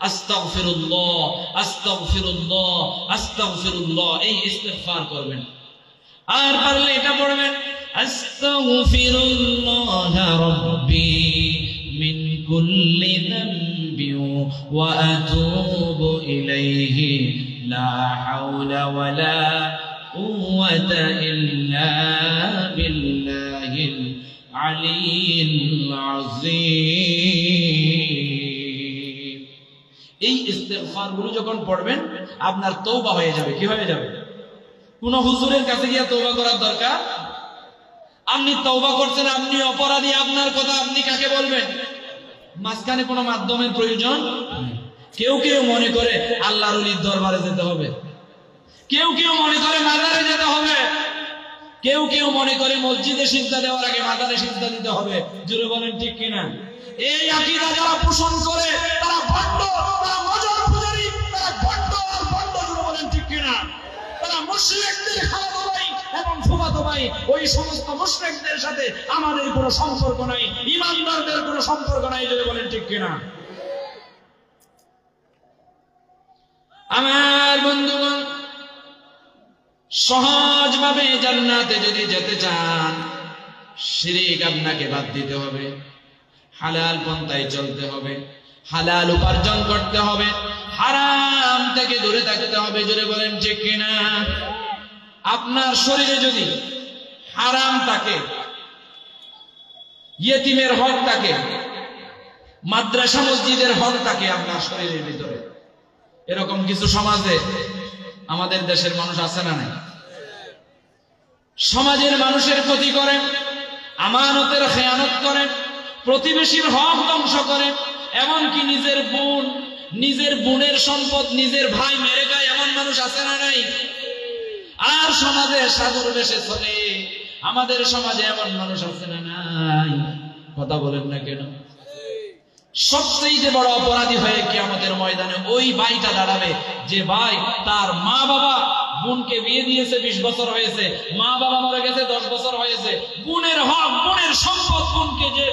[SPEAKER 1] আস্তাগফিরুল্লাহ আস্তাগফিরুল্লাহ আস্তাগফিরুল্লাহ, এই ইস্তিগফার করবেন। আর পারলে এটা পড়বেন, আস্তাগফিরুল্লাহ রাব্বি মিন কুল্লি যামবি ওয়া আতুবু ইলাইহি লা হাওলা ওয়ালা কুওয়াতা ইল্লা বিল্লাহিল আলিয়্যিল আযীম। এই ইস্তিগফার গুলো যখন পড়বেন, আপনার তওবা হয়ে যাবে। কি হয়ে যাবে? কোন হুজুরের কাছে গিয়ে তওবা করার দরকার? আপনি তওবা করছেন, আপনি অপরাধী, আপনার কথা আপনি কাকে বলবেন? মাঝখানে কোনো মাধ্যমের প্রয়োজন? কেউ কেউ মনে করে আল্লাহর ওলির দরবারে যেতে হবে, কেউ কেউ মনে করে মাজারে যেতে হবে, কেউ কেউ মনে করে মসজিদে সিজদা দেওয়ার আগে মাজারে সিজদা দিতে হবে। জোরে বলেন ঠিক কিনা? এই আকীদা যারা পোষণ করে তারা ভণ্ড, তারা মাজার পূজারী, তারা ভণ্ড আর ভণ্ড। জোরে বলেন ঠিক কিনা? তারা মুশরিকদের খালাতো ভাই এবং ফুফাতো ভাই নাই, ওই সমস্ত মুশরিকদের সাথে আমাদের কোনো সম্পর্ক নাই, ঈমানদারদের কোনো সম্পর্ক নাই। যদি বলেন ঠিক কিনা? আমার বন্ধুগণ, সহজভাবে জান্নাতে যদি যেতে চান, শিরক আপনাকে বাদ দিতে হবে, হালাল পন্থায় চলতে হবে, হালাল উপার্জন করতে হবে, হারাম থেকে দূরে থাকতে হবে। জোরে বলেন ঠিক কিনা? আপনার শরীরে যদি হারাম থাকে, ইয়েতিমের হক থাকে, মাদ্রাসা মসজিদের হক থাকে আপনার শরীরের ভিতরে, এরকম কিছু সমাজে আমাদের দেশের মানুষ আছে না নাই? সমাজের মানুষের ক্ষতি করে, আমানতের খেয়ানত করে, প্রতিবেশীর হক ধ্বংস করে, এমনকি নিজের বোনের সম্পদ নিজের ভাই মেরে খায়, এমন মানুষ আছে না নাই? আর সমাজে সাধুর বেশে চলে, আমাদের সমাজে এমন মানুষ আছে না নাই? কথা বলেন না কেন? সবচেয়ে বড় অপরাধী হয়ে কিয়ামতের ময়দানে ওই ভাইটা দাঁড়াবে, যে ভাই তার মা বাবা বোনকে বিয়ে দিয়েছে 20 বছর হয়েছে, মা বাবা মারা গেছে 10 বছর হয়েছে, বোনের হক বোনের সম্পদ বোনকে যে